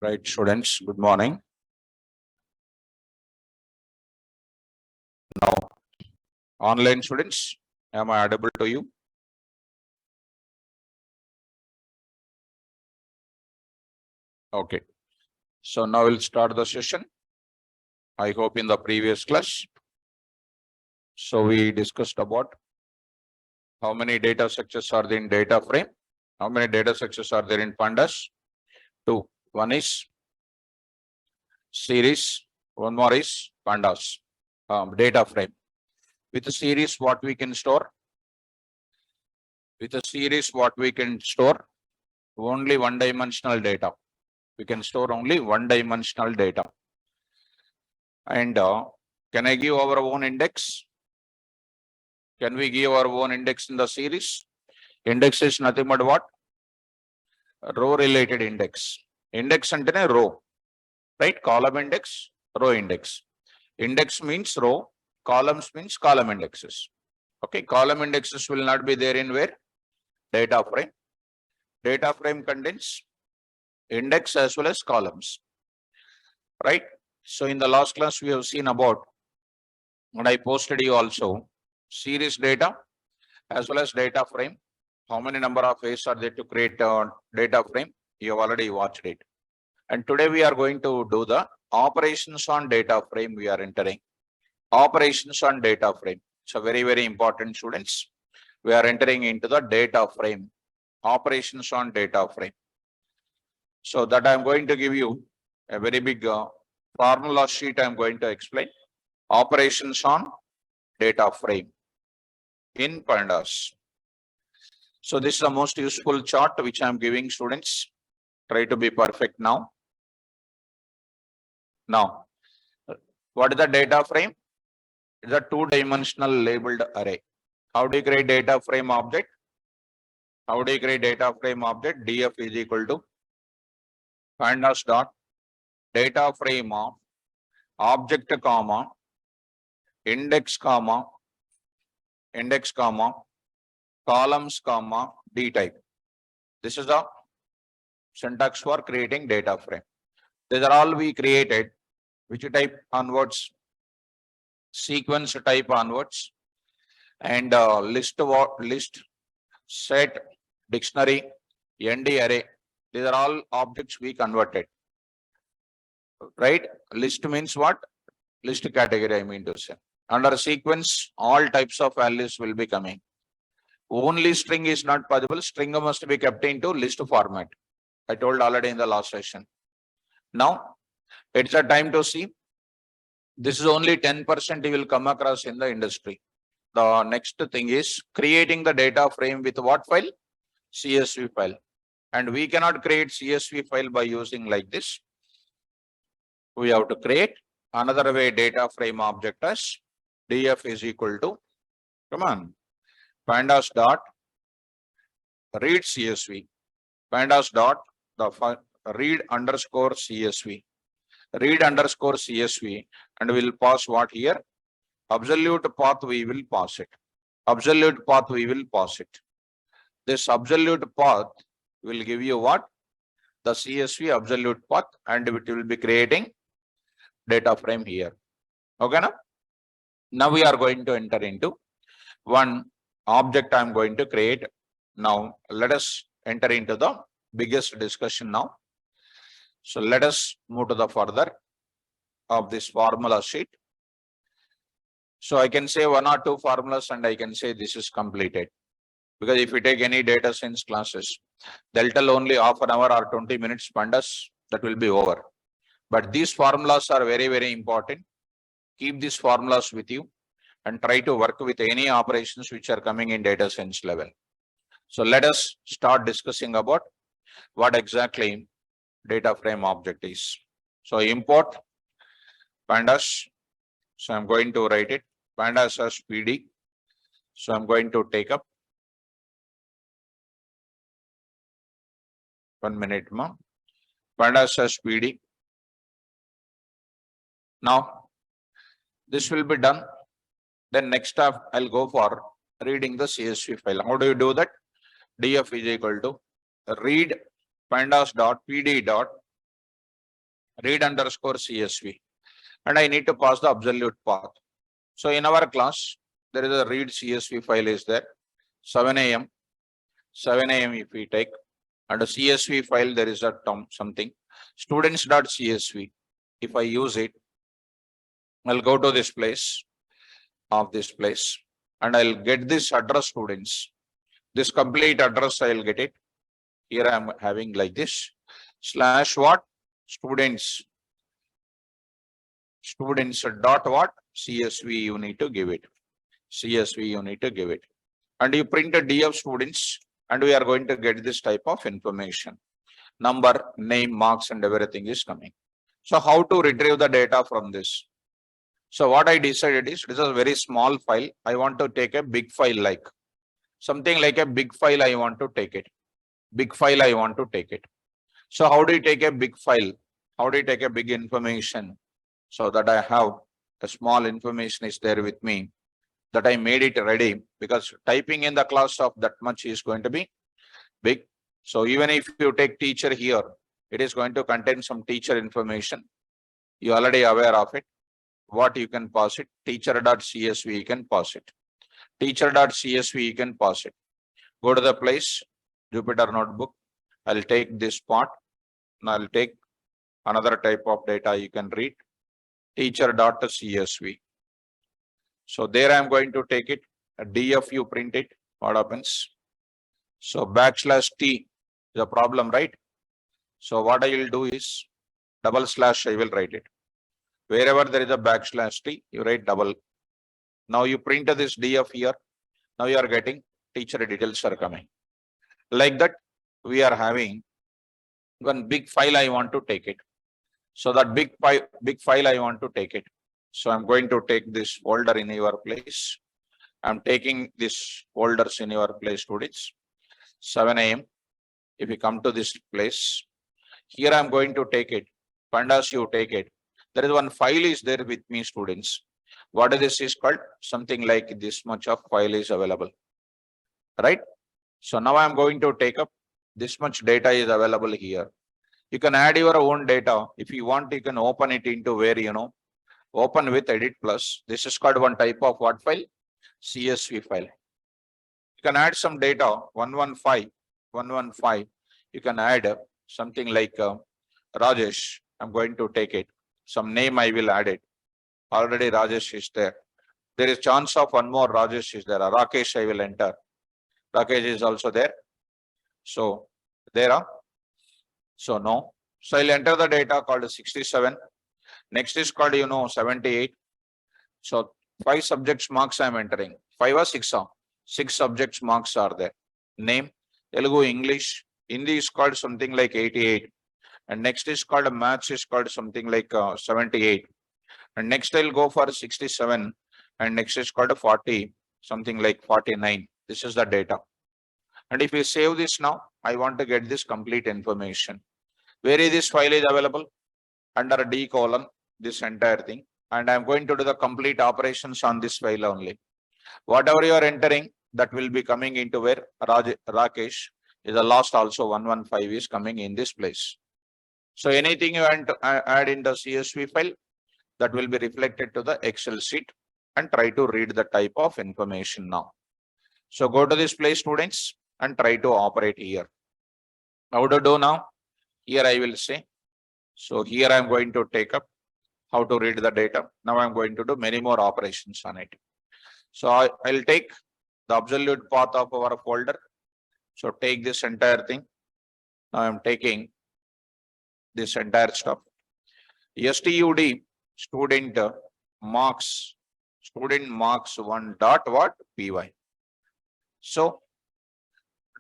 Right, students, good morning. Now, online students, am I audible to you? Okay. So now we'll start the session. I hope in the previous class. So we discussed about how many data structures are there in data frame, how many data structures are there in pandas. Two. One is series, one more is pandas, data frame. With a series, what we can store? With a series, what we can store? Only one-dimensional data. We can store only one-dimensional data. And can I give our own index? Can we give our own index in the series? Index is nothing but what? Row related index. Index antene row, right? Column index, row index. Index means row, columns means column indexes. Okay, column indexes will not be there in where? Data frame. Data frame contains index as well as columns, right? So in the last class, we have seen about, and I posted you also, series data as well as data frame. How many number of ways are there to create a data frame? You have already watched it. And today we are going to do the operations on data frame. We are entering operations on data frame. So very, very important, students. We are entering into the data frame, operations on data frame. So that I'm going to give you a very big formula sheet. I'm going to explain operations on data frame in pandas. So this is the most useful chart which I'm giving students. Try to be perfect now. Now, what is the data frame? It's a two-dimensional labeled array. How do you create data frame object? How do you create data frame object? df is equal to pandas dot data frame of object comma index comma columns comma d type. This is the syntax for creating data frame. These are all we created. Which type onwards? Sequence type onwards, and list, set, dictionary, nd array. These are all objects we converted, right? List means what? List category, I mean to say. Under sequence, all types of values will be coming. Only string is not possible. String must be kept into list format. I told already in the last session. Now, it's a time to see. This is only 10% you will come across in the industry. The next thing is creating the data frame with what file? CSV file. And we cannot create CSV file by using like this. We have to create another way data frame object as df is equal to, come on, pandas dot read CSV. Pandas dot the read underscore CSV. Read underscore CSV, and we'll pass what here? Absolute path we will pass it. Absolute path we will pass it. This absolute path will give you what? The CSV absolute path, and it will be creating data frame here. Okay, now we are going to enter into one object I'm going to create. Now let us enter into the biggest discussion now. So let us move to the further of this formula sheet. So I can say one or two formulas and I can say this is completed. Because if you take any data science classes, they'll tell only half an hour or 20 minutes pandas, that will be over. But these formulas are very, very important. Keep these formulas with you and try to work with any operations which are coming in data science level. So let us start discussing about what exactly data frame object is. So import pandas. So I'm going to write it pandas as PD. So I'm going to take up 1 minute more. Pandas as PD. Now this will be done. Then next step I'll go for reading the CSV file. How do you do that? df is equal to read pandas dot pd dot read underscore CSV, and I need to pass the absolute path. So in our class, there is a read CSV file is there, 7 a.m. if we take, and a CSV file, there is a something students.csv. If I use it, I'll go to this place and I'll get this address students. This complete address I'll get it. Here I'm having like this slash what students dot what CSV you need to give it. CSV you need to give it. And you print a D of students and we are going to get this type of information. Number, name, marks and everything is coming. So how to retrieve the data from this? So what I decided is, this is a very small file. I want to take a big file like something like a big file. I want to take it. Big file I want to take it. So how do you take a big file? How do you take a big information? So that I have a small information is there with me, that I made it ready, because typing in the class of that much is going to be big. So even if you take teacher here, it is going to contain some teacher information. You already aware of it. What you can pass it, teacher.csv you can pass it. Teacher.csv you can pass it. Go to the place, Jupyter Notebook. I'll take this part. And I'll take another type of data you can read. Teacher.csv. So there I am going to take it. A df you print it. What happens? So \T is a problem, right? So what I will do is double slash I will write it. Wherever there is a \T, you write double. Now you print this df here. Now you are getting teacher details are coming. Like that, we are having one big file. I want to take it. So that big file I want to take it. So I'm going to take this folder in your place. I'm taking this folders in your place, students. 7 a.m. If you come to this place, here I'm going to take it. Pandas, you take it. There is one file is there with me, students. What is this is called? Something like this much of file is available, right? So now I'm going to take up this much data is available here. You can add your own data. If you want, you can open it into where, open with edit plus. This is called one type of what file? CSV file. You can add some data, 115. You can add something like Rajesh. I'm going to take it. Some name I will add it. Already Rajesh is there. There is chance of one more Rajesh is there. Rakesh I will enter. Rakesh is also there. So there are. So no. So I'll enter the data called 67. Next is called 78. So 5 subjects marks I am entering. 5 or 6 are. 6 subjects marks are there. Name, Telugu, English. Hindi is called something like 88. And next is called maths is called something like 78. And next I'll go for 67. And next is called 40, something like 49. This is the data. And if we save this now, I want to get this complete information. Where is this file is available? Under D column, this entire thing. And I'm going to do the complete operations on this file only. Whatever you are entering, that will be coming into where Rakesh is the last also 115 is coming in this place. So anything you want to add in the CSV file, that will be reflected to the Excel sheet, and try to read the type of information now. So go to this place, students, and try to operate here. How to do now? Here I will say. So here I'm going to take up how to read the data. Now I'm going to do many more operations on it. So I'll take the absolute path of our folder. So take this entire thing. Now I'm taking this entire stuff. STUD student marks 1 dot what py. So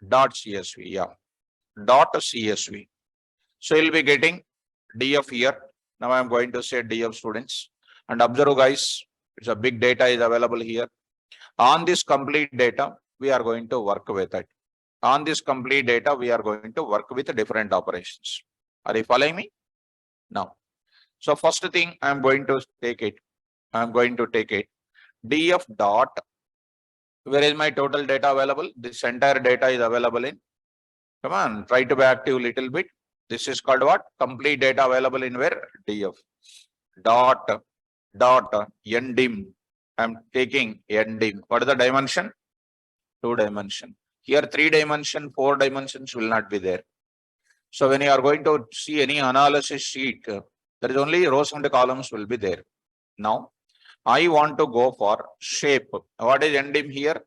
dot CSV, yeah, dot CSV. So you'll be getting DF here. Now I'm going to say DF students, and observe guys, it's a big data is available here. On this complete data, we are going to work with it. On this complete data, we are going to work with different operations. Are you following me? Now, so first thing I'm going to take it. DF dot. Where is my total data available? This entire data is available in. Come on, try to be active little bit. This is called what? Complete data available in where? DF. Dot ndim. I'm taking ndim. What is the dimension? 2 dimension. Here 3 dimension, 4 dimensions will not be there. So when you are going to see any analysis sheet, there is only rows and columns will be there. Now I want to go for shape. What is ndim here?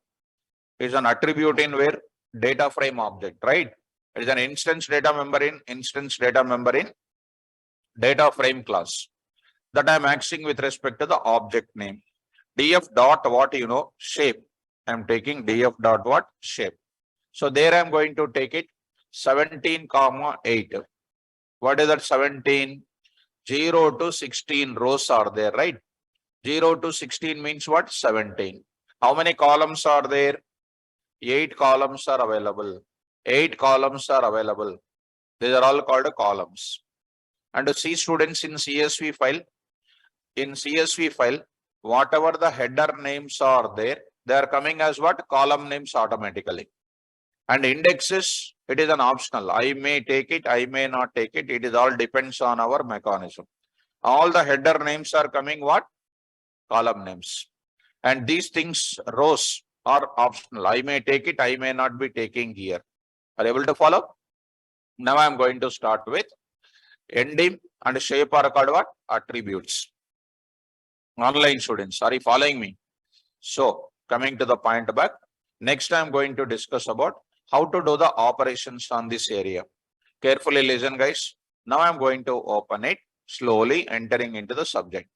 Is an attribute in where? Data frame object, right? It is an instance data member in data frame class that I am accessing with respect to the object name. Df dot what shape. I am taking df dot what? Shape. So there I am going to take it 17, 8. What is that 17? 0 to 16 rows are there, right? 0 to 16 means what? 17. How many columns are there? 8 columns are available. 8 columns are available. These are all called columns. And to see students in CSV file, whatever the header names are there, they are coming as what? Column names automatically. And indexes, it is an optional. I may take it, I may not take it. It is all depends on our mechanism. All the header names are coming what? Column names. And these things, rows, are optional. I may take it, I may not be taking here. Are you able to follow? Now I am going to start with ndim and shape are called what? Attributes. Online students, are you following me? So coming to the point back, next I am going to discuss about how to do the operations on this area. Carefully listen, guys. Now I am going to open it, slowly entering into the subject.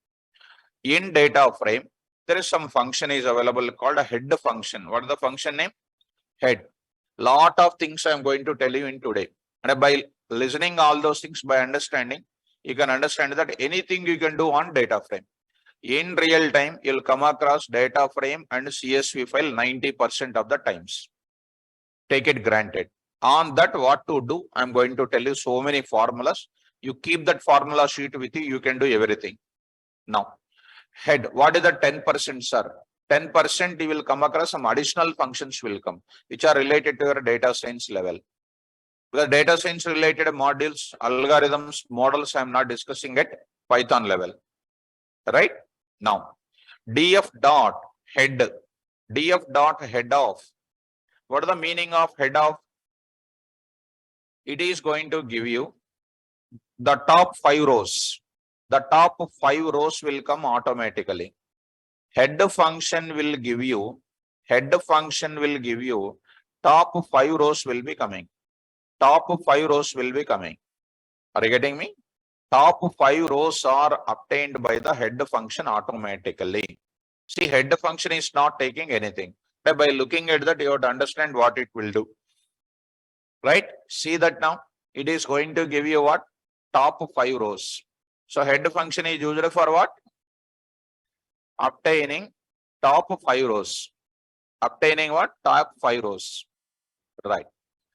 In data frame, there is some function is available called a head function. What is the function name? Head. Lot of things I am going to tell you in today. And by listening all those things, by understanding, you can understand that anything you can do on data frame. In real time, you'll come across data frame and CSV file 90% of the times. Take it granted. On that, what to do? I'm going to tell you so many formulas. You keep that formula sheet with you, you can do everything. Now, head, what is the 10%, sir? 10% you will come across some additional functions will come, which are related to your data science level. The data science related modules, algorithms, models, I am not discussing at Python level. Right? Now, df dot head of. What is the meaning of head of? It is going to give you the top 5 rows. The top 5 rows will come automatically. Head function will give you top 5 rows will be coming. Top 5 rows will be coming. Are you getting me? Top 5 rows are obtained by the head function automatically. See, head function is not taking anything. By looking at that, you have to understand what it will do. Right? See that now? It is going to give you what? Top 5 rows. So head function is used for what? Obtaining top 5 rows. Obtaining what? Top 5 rows. Right.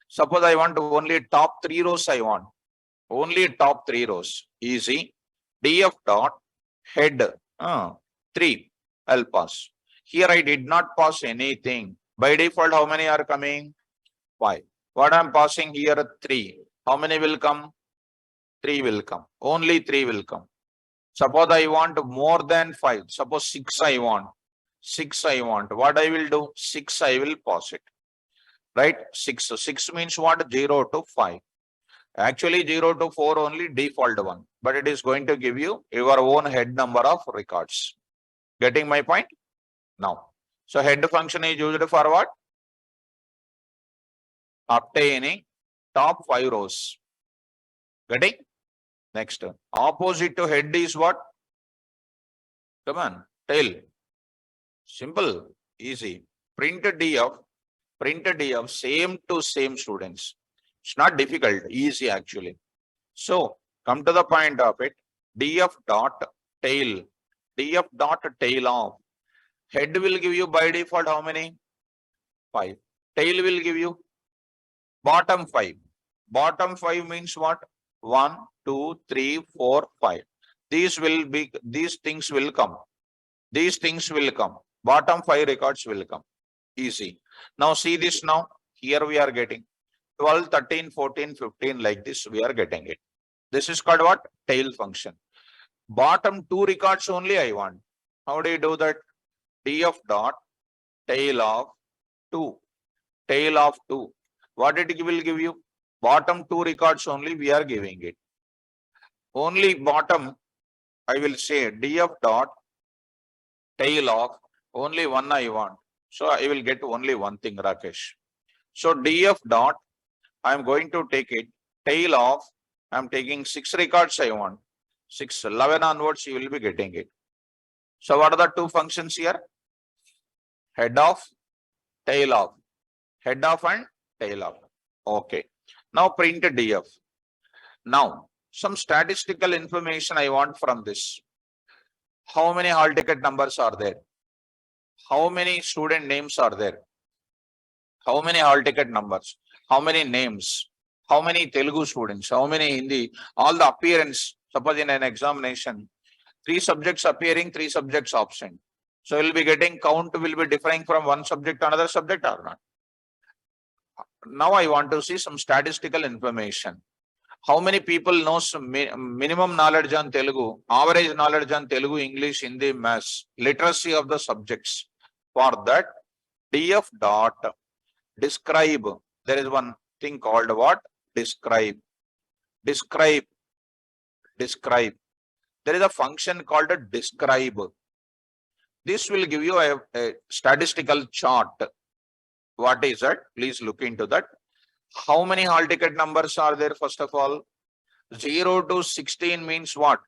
Suppose I want only top 3 rows I want. Only top 3 rows. Easy. df dot head 3. I'll pass. Here I did not pass anything. By default, how many are coming? 5. What I'm passing here? 3. How many will come? 3 will come. Only 3 will come. Suppose I want more than 5. Suppose 6 I want. 6 I want. What I will do? 6 I will pass it. Right? 6. So 6 means what? 0 to 5. Actually 0 to 4 only default one. But it is going to give you your own head number of records. Getting my point? Now. So head function is used for what? Obtaining top 5 rows. Getting? Next. Opposite to head is what? Come on. Tail. Simple. Easy. Print df, same to same students. It's not difficult. Easy actually. So come to the point of it. df dot tail. df dot tail of. Head will give you by default how many? 5. Tail will give you bottom 5. Bottom 5 means what? 1, 2, 3, 4, 5. These things will come. These things will come. Bottom 5 records will come. Easy. Now see this now. Here we are getting 12, 13, 14, 15 like this, we are getting it. This is called what? Tail function. Bottom two records only I want. How do you do that? Df dot tail of 2. Tail of 2. What it will give you? Bottom two records only we are giving it. Only bottom, I will say df dot tail of only one I want. So I will get only one thing, Rakesh. So df dot, I am going to take it tail of, I am taking 6 records I want. 6, 11 onwards you will be getting it. So what are the two functions here? Head of, tail of. Head of and tail of. Okay. Now print df. Now some statistical information I want from this. How many hall ticket numbers are there? How many student names are there? How many hall ticket numbers? How many names? How many Telugu students? How many Hindi? All the appearance. Suppose in an examination, 3 subjects appearing, 3 subjects absent. So we'll be getting count will be differing from one subject to another subject or not. Now I want to see some statistical information. How many people knows minimum knowledge on Telugu, average knowledge on Telugu, English, Hindi, Maths, literacy of the subjects? For that, df dot describe. There is one thing called what? Describe. Describe. Describe. There is a function called a describe. This will give you a statistical chart. What is that? Please look into that. How many hall ticket numbers are there? First of all, 0 to 16 means what?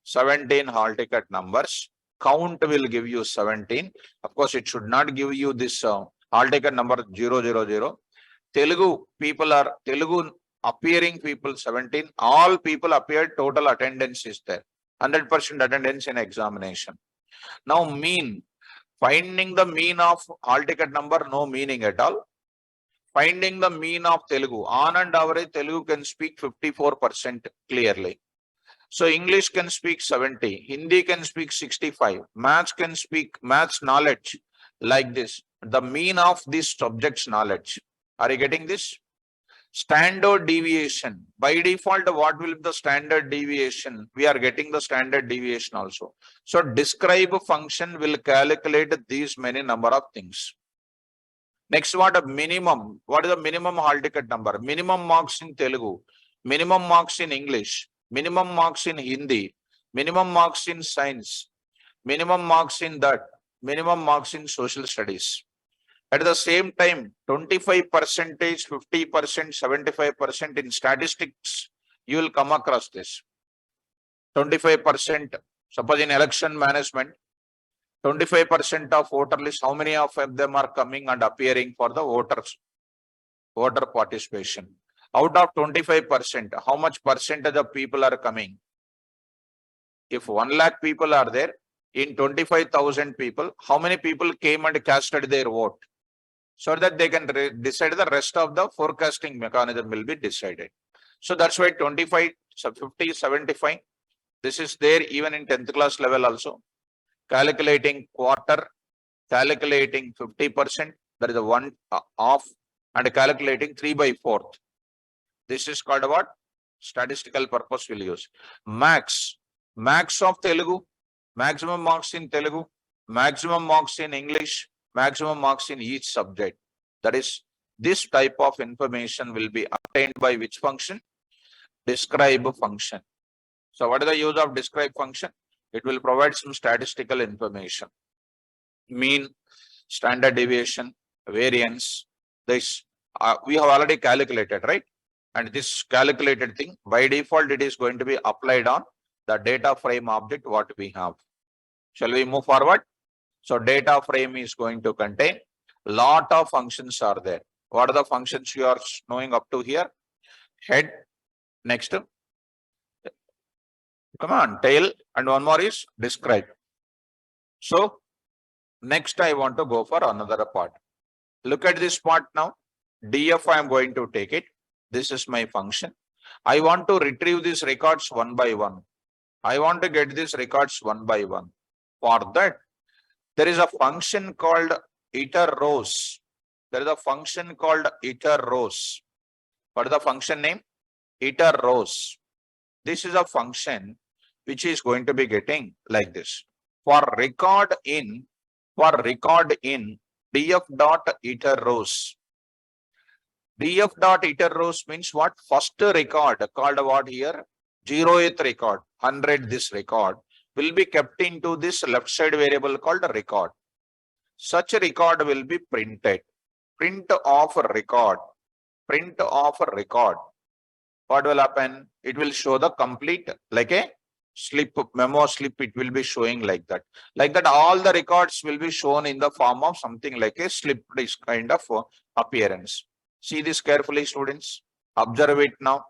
17 hall ticket numbers. Count will give you 17. Of course, it should not give you this hall ticket number 000. Telugu people are Telugu appearing people 17. All people appeared. Total attendance is there. 100% attendance in examination. Now mean. Finding the mean of hall ticket number, no meaning at all. Finding the mean of Telugu. On and average, Telugu can speak 54% clearly. So English can speak 70. Hindi can speak 65. Maths can speak maths knowledge like this. The mean of this subject's knowledge. Are you getting this? Standard deviation. By default, what will be the standard deviation? We are getting the standard deviation also. So describe function will calculate these many number of things. Next, what a minimum? What is the minimum hall ticket number? Minimum marks in Telugu, minimum marks in English, minimum marks in Hindi, minimum marks in science, minimum marks in that, minimum marks in social studies. At the same time, 25%, 50%, 75% in statistics, you will come across this. 25%, suppose in election management, 25% of voter list, how many of them are coming and appearing for the voter participation? Out of 25%, how much percentage of people are coming? If 1 lakh people are there, in 25,000 people, how many people came and casted their vote? So that they can decide the rest of the forecasting mechanism will be decided. So that's why 25, 50, 75. This is there even in 10th class level also. Calculating quarter, calculating 50%. That is a 1 off, and calculating 3 by 4th. This is called what? Statistical purpose will use. Max of Telugu, maximum marks in Telugu, maximum marks in English, maximum marks in each subject. That is, this type of information will be obtained by which function? Describe function. So what is the use of describe function? It will provide some statistical information. Mean, standard deviation, variance. This we have already calculated, right? And this calculated thing, by default, it is going to be applied on the data frame object what we have. Shall we move forward? So data frame is going to contain lot of functions are there. What are the functions you are knowing up to here? Head, next, come on, tail, and one more is describe. So next I want to go for another part. Look at this part now. DF I am going to take it. This is my function. I want to retrieve these records one by one. I want to get these records one by one. For that, there is a function called iter rows. There is a function called iter rows. What is the function name? Iter rows. This is a function which is going to be getting like this. For record in df dot iter rows. df dot iter rows means what? First record called what here? 0th record, 100 this record will be kept into this left side variable called record. Such a record will be printed. Print of record. Print of record. What will happen? It will show the complete, like a slip, memo slip, it will be showing like that. Like that, all the records will be shown in the form of something like a slip disk kind of appearance. See this carefully, students. Observe it now.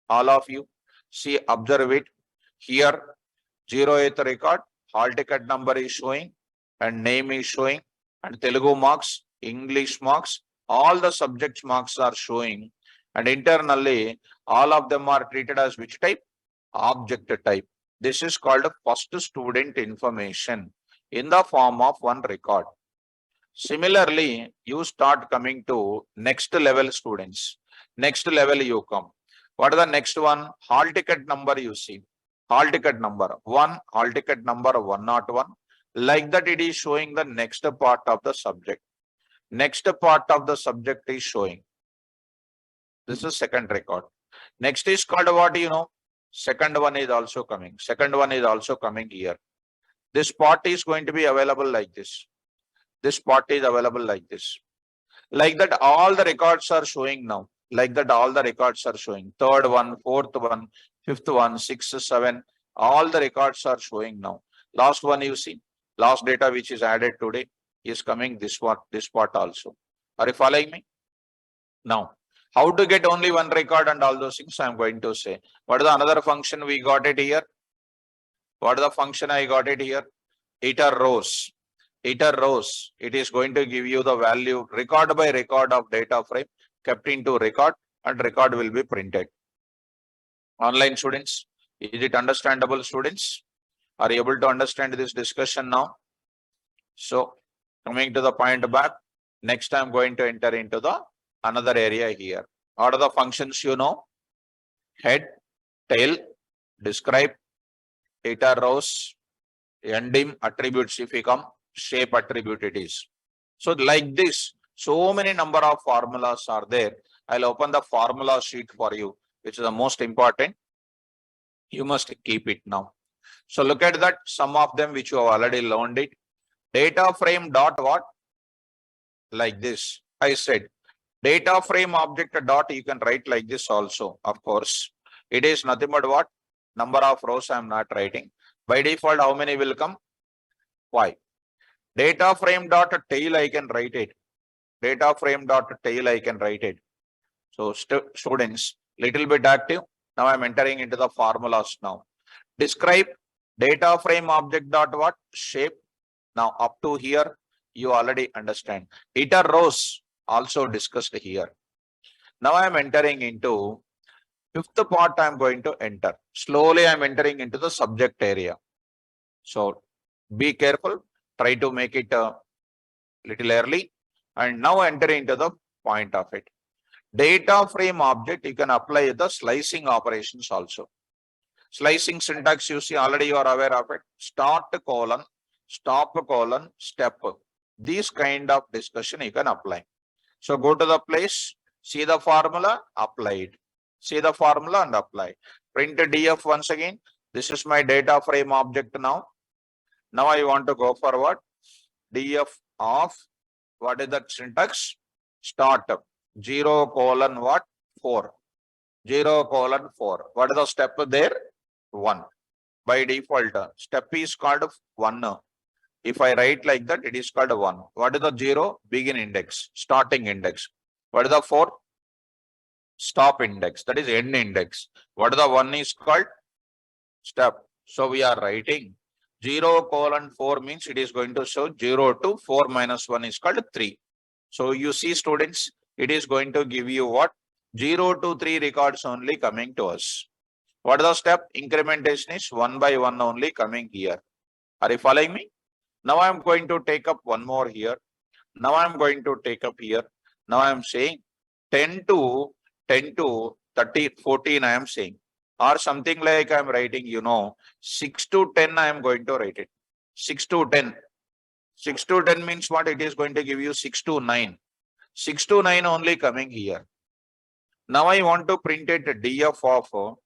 All of you. See, observe it. Here, 0th record, hall ticket number is showing and name is showing and Telugu marks, English marks, all the subjects marks are showing. And internally, all of them are treated as which type? Object type. This is called first student information in the form of one record. Similarly, you start coming to next level students. Next level you come. What is the next one? Hall ticket number you see. Hall ticket number 1, hall ticket number 101. Like that, it is showing the next part of the subject. Next part of the subject is showing. This is second record. Next is called what, you know? Second one is also coming. Second one is also coming here. This part is going to be available like this. This part is available like this. Like that, all the records are showing now. Like that, all the records are showing. Third one, fourth one, fifth one, sixth, seven. All the records are showing now. Last one you see. Last data which is added today is coming this one, this part also. Are you following me? Now, how to get only one record and all those things I am going to say. What is the another function we got it here? What is the function I got it here? Iter rows. Iter rows. It is going to give you the value record by record of data frame kept into record and record will be printed. Online students, is it understandable, students? Are you able to understand this discussion now? So coming to the point back, next I'm going to enter into the another area here. What are the functions you know? Head, tail, describe, iter rows, endim attributes if we come, shape attribute it is. So like this, so many number of formulas are there. I'll open the formula sheet for you, which is the most important. You must keep it now. So look at that, some of them which you have already learned it. Data frame dot what? Like this. I said data frame object dot, you can write like this also. Of course, it is nothing but what? Number of rows I am not writing. By default, how many will come? 5. Data frame dot tail, I can write it. Data frame dot tail, I can write it. So students, little bit active. Now I am entering into the formulas now. Describe data frame object dot what? Shape. Now up to here, you already understand. Iter rows also discussed here. Now I am entering into fifth part. I am going to enter. Slowly I am entering into the subject area. So be careful. Try to make it a little early. And now enter into the point of it. Data frame object, you can apply the slicing operations also. Slicing syntax you see already you are aware of it. Start colon, stop colon, step. These kind of discussion you can apply. So go to the place, see the formula, apply it. See the formula and apply. Print df once again. This is my data frame object now. Now I want to go forward. Df of what is that syntax? Start 0 colon what? 4. 0 colon 4. What is the step there? 1. By default, step is called 1. If I write like that, it is called 1. What is the 0? Begin index, starting index. What is the 4? Stop index, that is end index. What is the 1 is called? Step. So we are writing 0 colon 4 means it is going to show 0 to 4 minus 1 is called 3. So you see students, it is going to give you what? 0 to 3 records only coming to us. What is the step? Incrementation is 1 by 1 only coming here. Are you following me? Now I am going to take up one more here. Now I am going to take up here. Now I am saying 10 to 10 to 30, 14 I am saying, or something like I am writing, 6 to 10 I am going to write it. 6 to 10. 6 to 10 means what? It is going to give you 6 to 9. 6 to 9 only coming here. Now I want to print it df of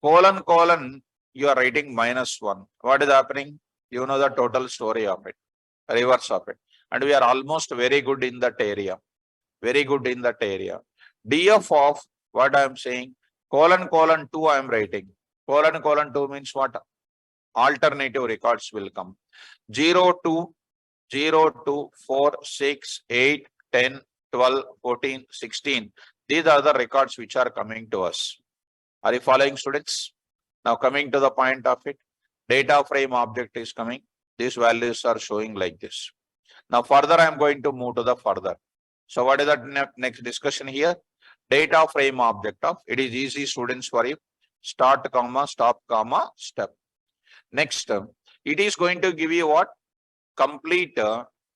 colon, you are writing -1. What is happening? You know the total story of it, reverse of it. And we are almost very good in that area. Very good in that area. df of what I am saying, colon 2 I am writing. Colon 2 means what? Alternative records will come. 0 to 4, 6, 8, 10, 12, 14, 16. These are the records which are coming to us. Are you following, students? Now coming to the point of it, data frame object is coming. These values are showing like this. Now further I am going to move to the further. So what is that next discussion here? Data frame object of, it is easy, students, for you. Start comma, stop comma, step. Next, it is going to give you what? Complete,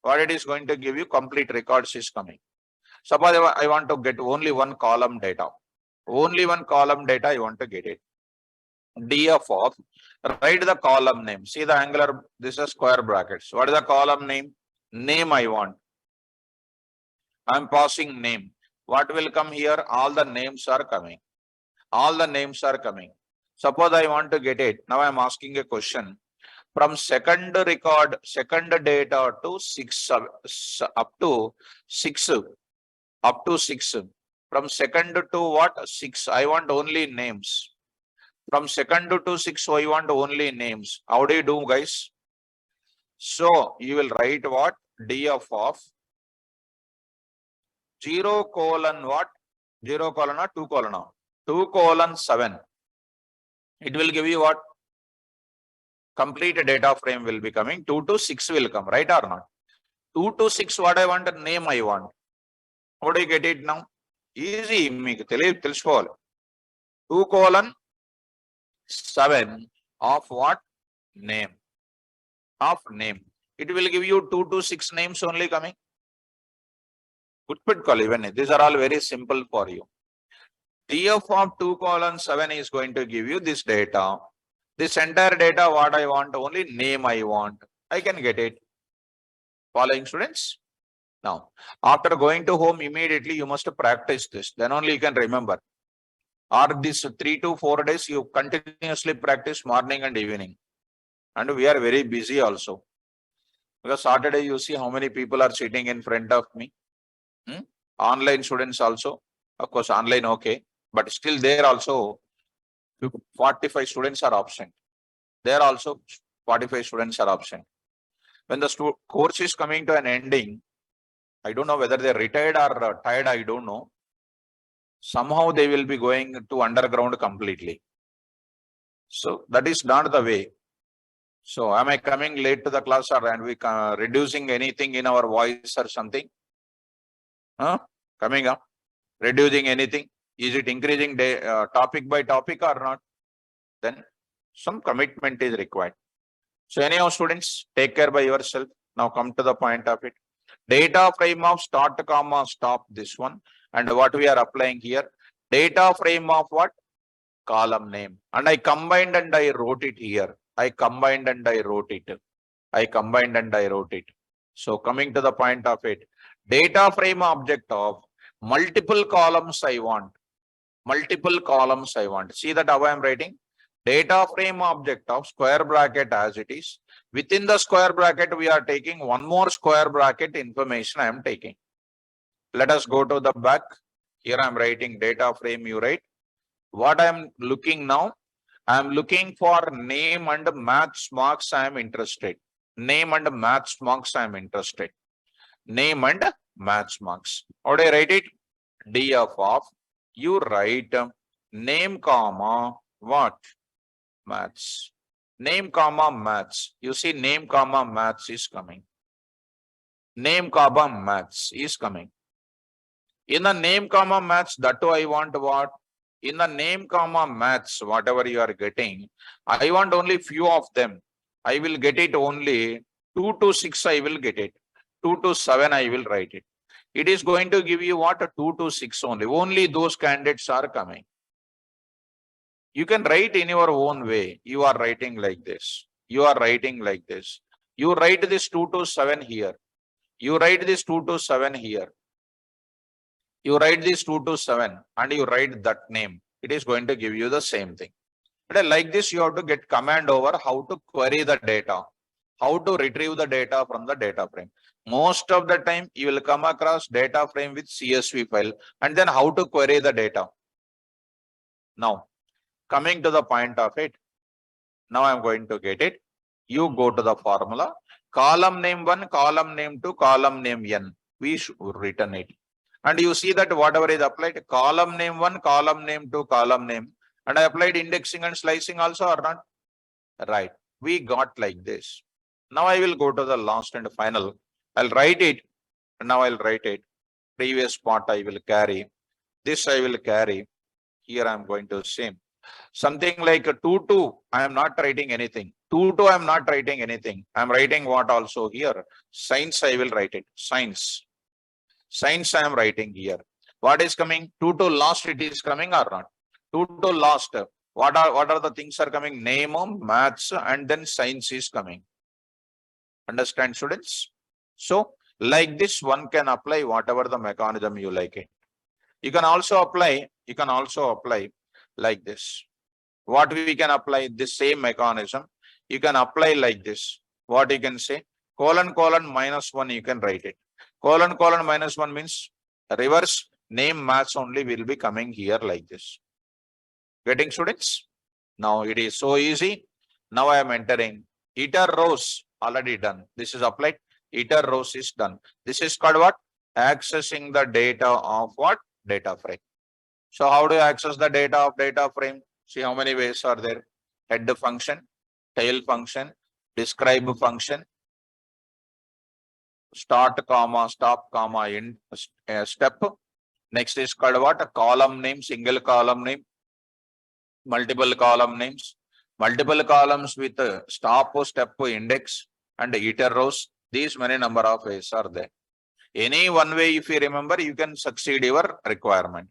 what it is going to give you? Complete records is coming. Suppose I want to get only one column data. Only one column data I want to get it. df of, write the column name. See the angular, this is square brackets. What is the column name? Name I want. I am passing name. What will come here? All the names are coming. All the names are coming. Suppose I want to get it. Now I am asking a question. From second record, second data to 6, up to 6. Up to 6. From second to what? 6. I want only names. From second to 6, I want only names. How do you do, guys? So you will write what? df of 0 colon what? 0 colon or 2 colon? 2 colon 7. It will give you what? Complete data frame will be coming. 2 to 6 will come, right or not? 2 to 6, what I want? Name I want. How do you get it now? Easy. Meeku telusukovali. 2 colon 7 of what? Name. Of name. It will give you 2 to 6 names only coming. These are all very simple for you. df of 2 colon 7 is going to give you this data. This entire data, what I want? Only name I want. I can get it. Following, students? Now, after going to home immediately, you must practice this. Then only you can remember. Or this 3 to 4 days, you continuously practice morning and evening. And we are very busy also. Because Saturday, you see how many people are sitting in front of me. Online students also. Of course, online okay. But still there also, 45 students are absent. There also 45 students are absent. When the course is coming to an ending, I don't know whether they're retired or tired, I don't know. Somehow they will be going to underground completely. So that is not the way. So am I coming late to the class, or and we reducing anything in our voice or something? Coming up, reducing anything? Is it increasing topic by topic or not? Then some commitment is required. So anyhow, students, take care by yourself. Now come to the point of it. Data frame of start comma stop, this one. And what we are applying here, data frame of what? Column name. And I combined and I wrote it here. I combined and I wrote it. I combined and I wrote it. So coming to the point of it, data frame object of multiple columns I want. Multiple columns I want. See that how I am writing? Data frame object of square bracket as it is. Within the square bracket, we are taking one more square bracket information I am taking. Let us go to the back. Here I am writing data frame, you write. What I am looking now? I am looking for name and maths marks I am interested. Name and maths marks I am interested. Name and maths marks. How do I write it? df of, you write name comma what? Maths. Name comma maths. You see name comma maths is coming. Name comma maths is coming. In the name comma maths, that too I want what? In the name comma maths, whatever you are getting, I want only few of them. I will get it only 2 to 6, I will get it. 2 to 7, I will write it. it is going to give you what? A 2 to 6 only. Only those candidates are coming. You can write in your own way. You are writing like this. You are writing like this. You write this 2 to 7 here. You write this 2 to 7 here. You write this 2 to 7 and you write that name. It is going to give you the same thing. But like this, you have to get command over how to query the data, how to retrieve the data from the data frame. Most of the time, you will come across data frame with CSV file and then how to query the data. Now, coming to the point of it, now I'm going to get it. You go to the formula, column name 1, column name 2, column name n. We should return it. And you see that whatever is applied, column name 1, column name 2, column name. And I applied indexing and slicing also or not? Right. We got like this. Now I will go to the last and final. I'll write it. Now I'll write it. Previous part I will carry. This I will carry. Here I'm going to say something like a 2, I am not writing anything. 2, I am not writing anything. I'm writing what also here? Science I will write it. Science. Science I am writing here. What is coming? 2 last it is coming or not? 2 last. What are the things are coming? Name, maths, and then science is coming. Understand, students? So, like this, one can apply whatever the mechanism you like it. You can also apply like this. What we can apply this same mechanism, you can apply like this. What you can say? Colon, -1, you can write it. Colon, -1 means reverse name maths only will be coming here like this. Getting, students? Now it is so easy. Now I am entering iter rows already done. This is applied. Iter rows is done. This is called what? Accessing the data of what? Data frame. So how do you access the data of data frame? See how many ways are there? Head function, tail function, describe function, start comma, stop comma, end step. Next is called what? A column name, single column name, multiple column names, multiple columns with stop, step, index, and iter rows. These many number of ways are there. Any one way, if you remember, you can succeed your requirement.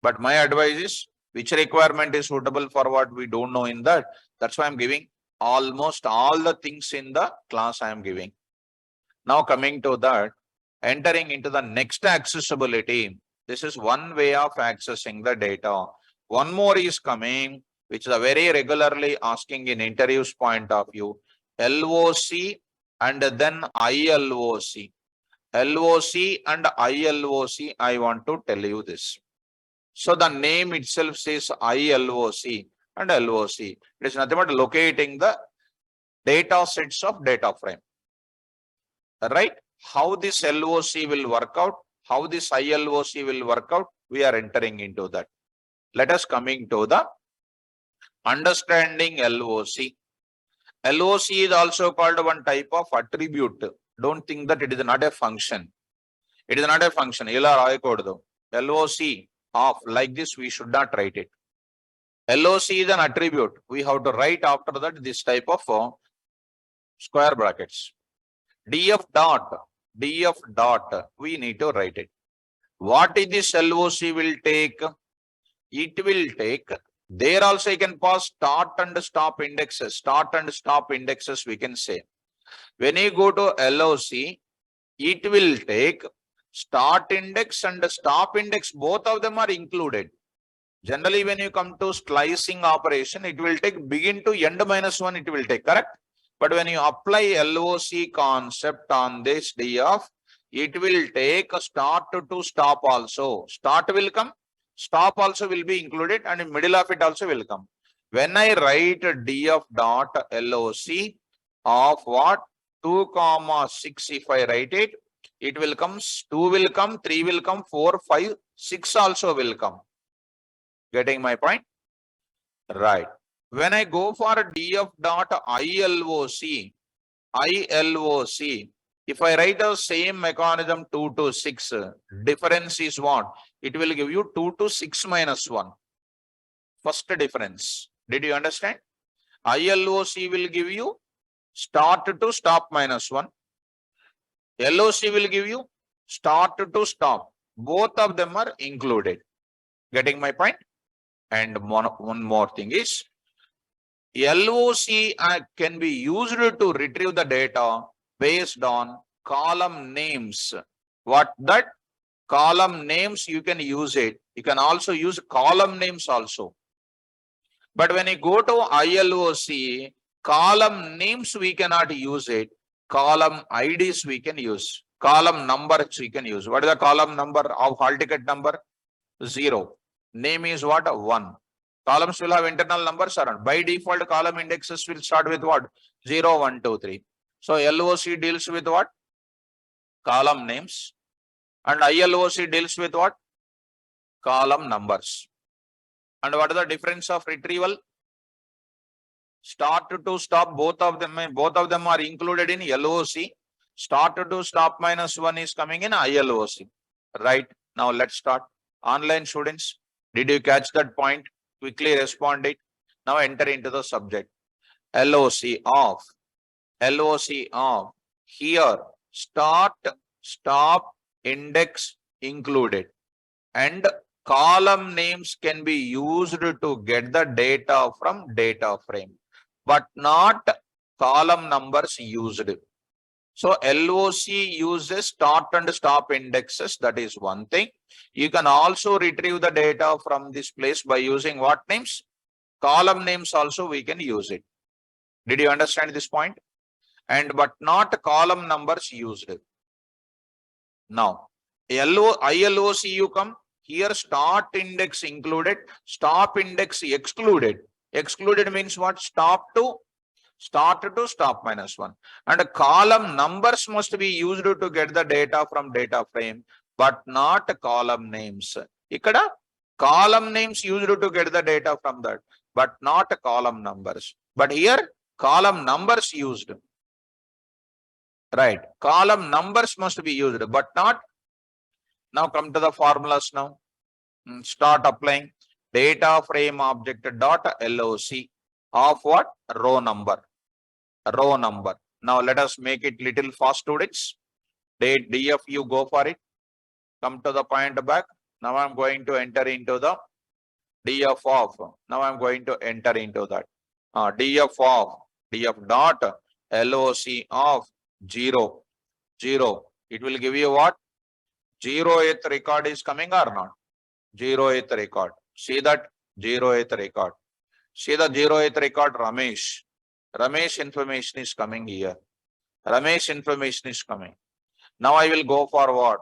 But my advice is, which requirement is suitable for what we don't know in that. That's why I'm giving almost all the things in the class I am giving. Now coming to that, entering into the next accessibility. This is one way of accessing the data. One more is coming, which is a very regularly asking in interviews point of view. LOC and then ILOC. LOC and ILOC, I want to tell you this. So the name itself says ILOC and LOC. It is nothing but locating the data sets of data frame. Right? How this LOC will work out, how this ILOC will work out, we are entering into that. Let us coming to the understanding LOC. LOC is also called one type of attribute. Don't think that it is not a function. It is not a function. LOC of like this, we should not write it. LOC is an attribute. We have to write after that this type of square brackets. DF dot, we need to write it. What is this LOC will take? It will take, there also you can pass start and stop indexes. Start and stop indexes we can say. When you go to LOC, it will take start index and stop index, both of them are included. Generally, when you come to slicing operation, it will take begin to end -1, it will take, correct? But when you apply LOC concept on this DF, it will take a start to stop also. Start will come, stop also will be included, and in middle of it also will come. When I write DF dot LOC of what? 2, 6, if I write it, it will come, 2 will come, 3 will come, 4, 5, 6 also will come. Getting my point? Right. When I go for DF dot ILOC, if I write the same mechanism 2 to 6, difference is what? It will give you 2 to 6 minus 1. First difference. Did you understand? ILOC will give you start to stop -1. LOC will give you start to stop, both of them are included. Getting my point? And one more thing is, LOC can be used to retrieve the data based on column names. What that? Column names you can use it. You can also use column names also. But when you go to ILOC, column names we cannot use it. Column IDs we can use. Column numbers we can use. What is the column number of hall ticket number? 0. Name is what? 1. Columns will have internal numbers or not. By default, column indexes will start with what? 0, 1, 2, 3. So LOC deals with what? Column names. And ILOC deals with what? Column numbers. And what is the difference of retrieval? Start to stop, both of them are included in LOC. Start to stop -1 is coming in ILOC. Right? Now let's start. Online students, did you catch that point? Quickly respond it. Now enter into the subject. LOC off. LOC off. Here, start, stop, index included. And column names can be used to get the data from data frame, but not column numbers used. So LOC uses start and stop indexes. That is one thing. You can also retrieve the data from this place by using what names? Column names also we can use it. Did you understand this point? And but not column numbers used. Now, ILOC you come. Here start index included, stop index excluded. Excluded means what? Start to stop -1. And column numbers must be used to get the data from data frame, but not column names. Ikkada column names used to get the data from that, but not column numbers. But here column numbers used. Right. Column numbers must be used, but not. Now come to the formulas now. Start applying data frame object dot LOC of what? Row number. Row number. Now let us make it little fast, students. DF, you go for it. Come to the point back. Now I'm going to enter into the DF of. Now I'm going to enter into that. DF of DF dot LOC of 0. It will give you what? 0th record is coming or not? 0th record. See that 0th record. See the 0th record, Ramesh. Ramesh information is coming here. Ramesh information is coming. Now I will go for what?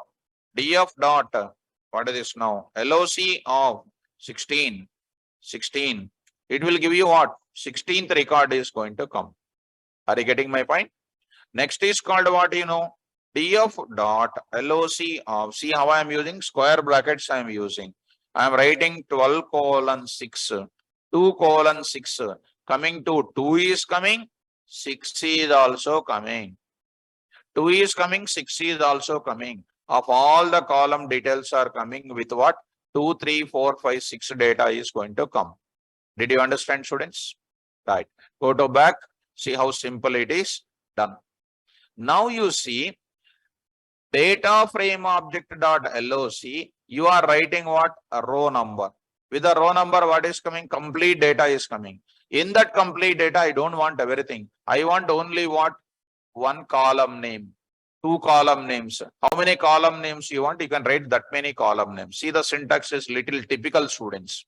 DF dot, what is this now? LOC of 16. It will give you what? 16th record is going to come. Are you getting my point? Next is called what? DF dot LOC of, see how I am using square brackets I am using. I am writing 12:6, 2:6. Coming to 2 is coming, 6 is also coming. 2 is coming, 6 is also coming. Of all the column details are coming with what? 2, 3, 4, 5, 6 data is going to come. Did you understand, students? Right. Go to back. See how simple it is. Done. Now you see data frame object dot LOC. You are writing what? A row number. With the row number, what is coming? Complete data is coming. In that complete data, I don't want everything. I want only what? One column name, 2 column names. How many column names you want? You can write that many column names. See, the syntax is little typical, students.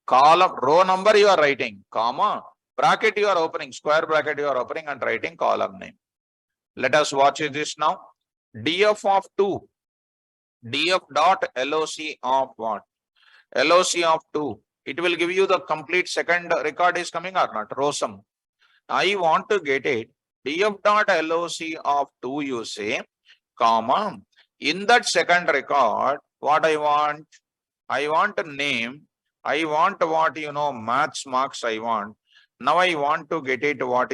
Column, row number you are writing, comma, bracket you are opening, square bracket you are opening and writing column name. Let us watch this now. DF of 2. DF dot LOC of what? LOC of 2. It will give you the complete second record is coming or not? Row sum. I want to get it. DF dot LOC of 2 you say, comma. In that second record, what I want? I want a name. I want what, maths marks I want. Now I want to get it what,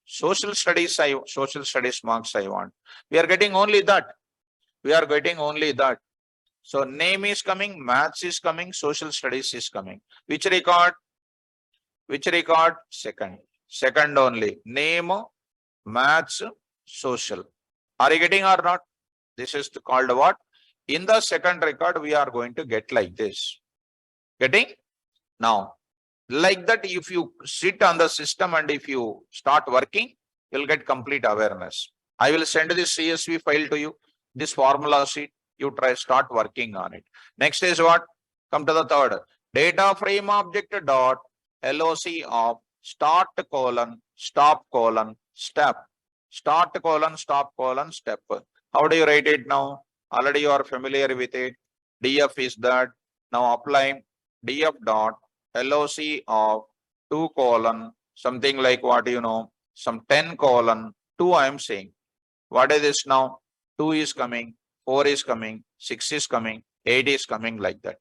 social studies marks I want. We are getting only that. So name is coming, maths is coming, social studies is coming. Which record? Second. Second only. Name, maths, social. Are you getting or not? This is called what? In the second record, we are going to get like this. Getting? Now, like that, if you sit on the system and if you start working, you'll get complete awareness. I will send this CSV file to you, this formula sheet. You start working on it. Next is what? Come to the third. Data frame object dot LOC of start colon, stop colon, step. Start colon, stop colon, step. How do you write it now? Already you are familiar with it. DF is that. Now apply DF dot LOC of 2 colon, something like what you know, some 10 colon 2 I am saying. What is this now? 2 is coming, 4 is coming, 6 is coming, 8 is coming, like that.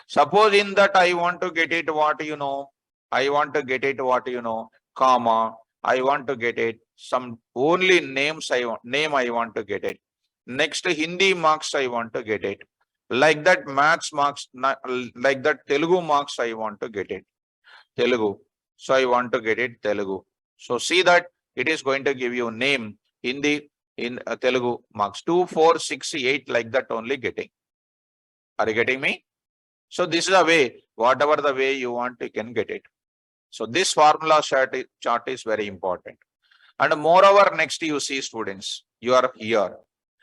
Suppose in that I want to get it what you know, I want to get it what you know, comma, I want to get it some only names I want to get it. Next Hindi marks I want to get it. Like that maths marks, like that Telugu marks I want to get it. Telugu. So I want to get it Telugu. So see that it is going to give you name Hindi in Telugu marks 2, 4, 6, 8, like that only getting. Are you getting me? So this is a way, whatever the way you want, you can get it. So this formula chart is very important. And moreover, next you see students, you are here.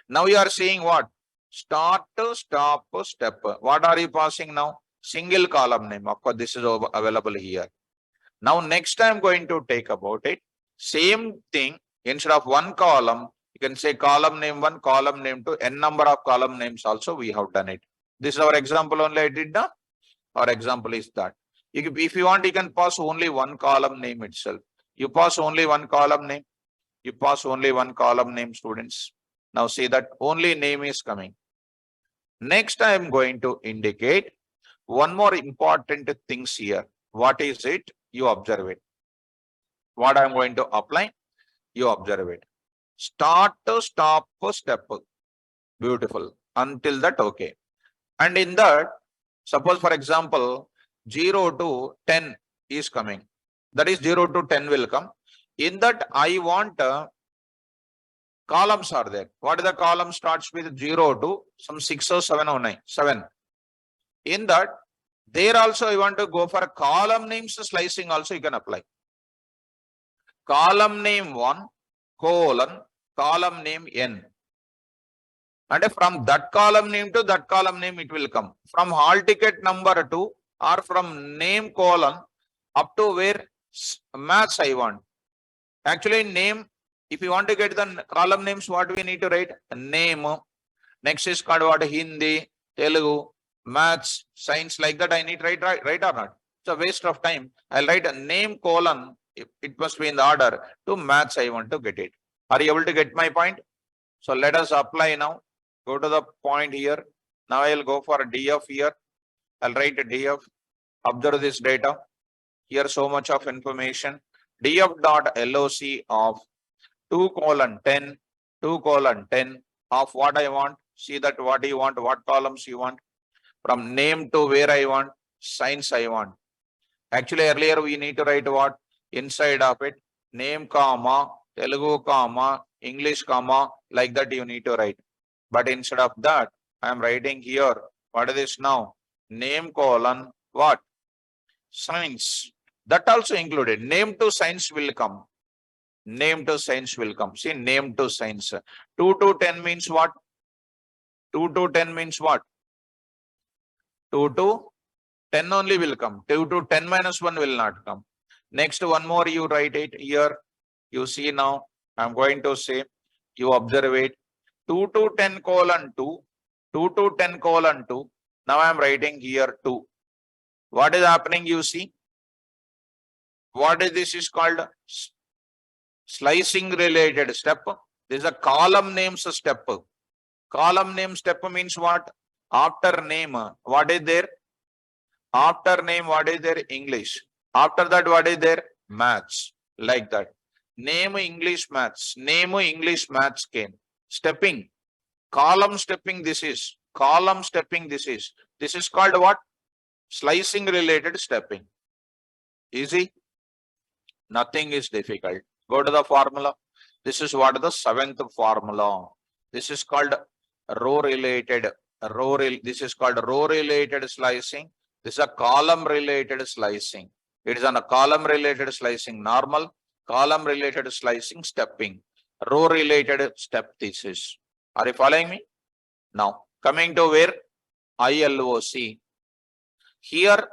Now you are seeing what? Start, stop, step. What are you passing now? Single column name. Of course, this is available here. Now next I am going to take about it. Same thing, instead of one column, you can say column name 1, column name 2, n number of column names also we have done it. This is our example only I did now. Our example is that. If you want, you can pass only one column name itself. You pass only one column name. You pass only one column name, students. Now see that only name is coming. Next, I am going to indicate one more important things here. What is it? You observe it. What I am going to apply? You observe it. Start, stop, step. Beautiful. Until that, okay. And in that, suppose for example, 0 to 10 is coming. That is 0 to 10 will come. In that, I want columns are there. What is the column starts with 0 to some 6 or 7 or 9? 7. In that, there also I want to go for a column names slicing also you can apply. Column name 1, colon, column name n. And from that column name to that column name it will come. From hall ticket number 2 or from name colon up to where maths I want. Actually name, if you want to get the column names, what we need to write? Name. Next is called what? Hindi, Telugu, maths, science, like that I need to write or not? It's a waste of time. I'll write a name colon. It must be in the order to maths I want to get it. Are you able to get my point? So let us apply now. Go to the point here. Now I'll go for a DF here. I'll write a DF. Observe this data. Here so much of information. DF dot LOC of 2 colon 10, 2 colon 10 of what I want. See that what you want, what columns you want. From name to where I want, science I want. Actually earlier we need to write what? Inside of it. Name comma, Telugu comma, English comma, like that you need to write. But instead of that, I am writing here. What is this now? Name colon what? Science. That also included. Name to science will come. Name to science will come. See, name to science. 2 to 10 means what? 2 to 10 means what? 2 to 10 only will come. 2 to 10 minus 1 will not come. Next, one more you write it here. You see now, I'm going to say, you observe it. 2 to 10 colon 2. 2 to 10 colon 2. Now I'm writing here 2. What is happening? You see? What is this is called? Slicing related step. This is a column names step. Column name step means what? After name, what is there? After name, what is there? English. After that, what is there? Maths. Like that. Name English maths. Name English maths came. Stepping. Column stepping this is. Column stepping this is. This is called what? Slicing related stepping. Easy? Nothing is difficult. Go to the formula. This is what the 7th formula. This is called this is called row related slicing. This is a column related slicing. It is on a column related slicing normal, column related slicing stepping, row related step thesis. Are you following me? Now coming to where ILOC. Here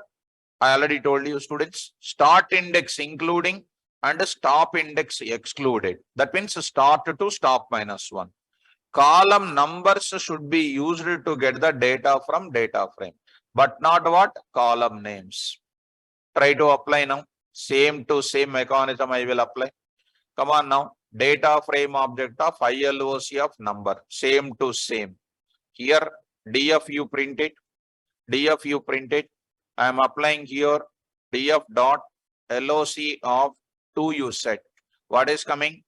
I already told you students, start index including and stop index excluded. That means start to stop -1. Column numbers should be used to get the data from data frame, but not what? Column names. Try to apply now. Same to same mechanism I will apply. Come on now. Data frame object of ILOC of number. Same to same. Here df you print it. df you print it. I am applying here df dot LOC of 2 you set. What is coming?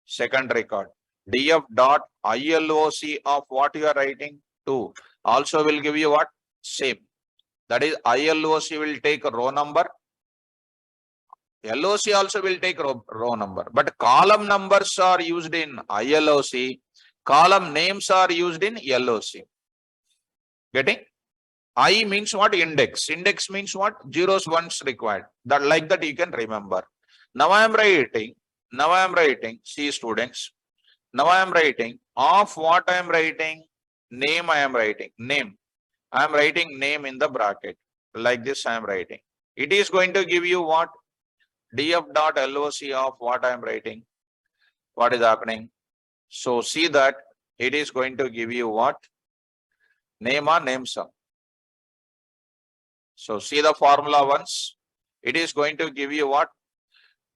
Second record. df dot ILOC of what you are writing? 2. Also will give you what? Same. That is ILOC will take a row number. LOC also will take row number. But column numbers are used in ILOC. Column names are used in LOC. Getting? I means what? Index. Index means what? Zeros, ones required. That like that you can remember. Now I am writing. See students. Now I am writing of what I am writing. Name I am writing. Name. I am writing name in the bracket. Like this I am writing. It is going to give you what? df dot LOC of what I am writing. What is happening? So see that it is going to give you what? Name or name sum. So see the formula once. It is going to give you what?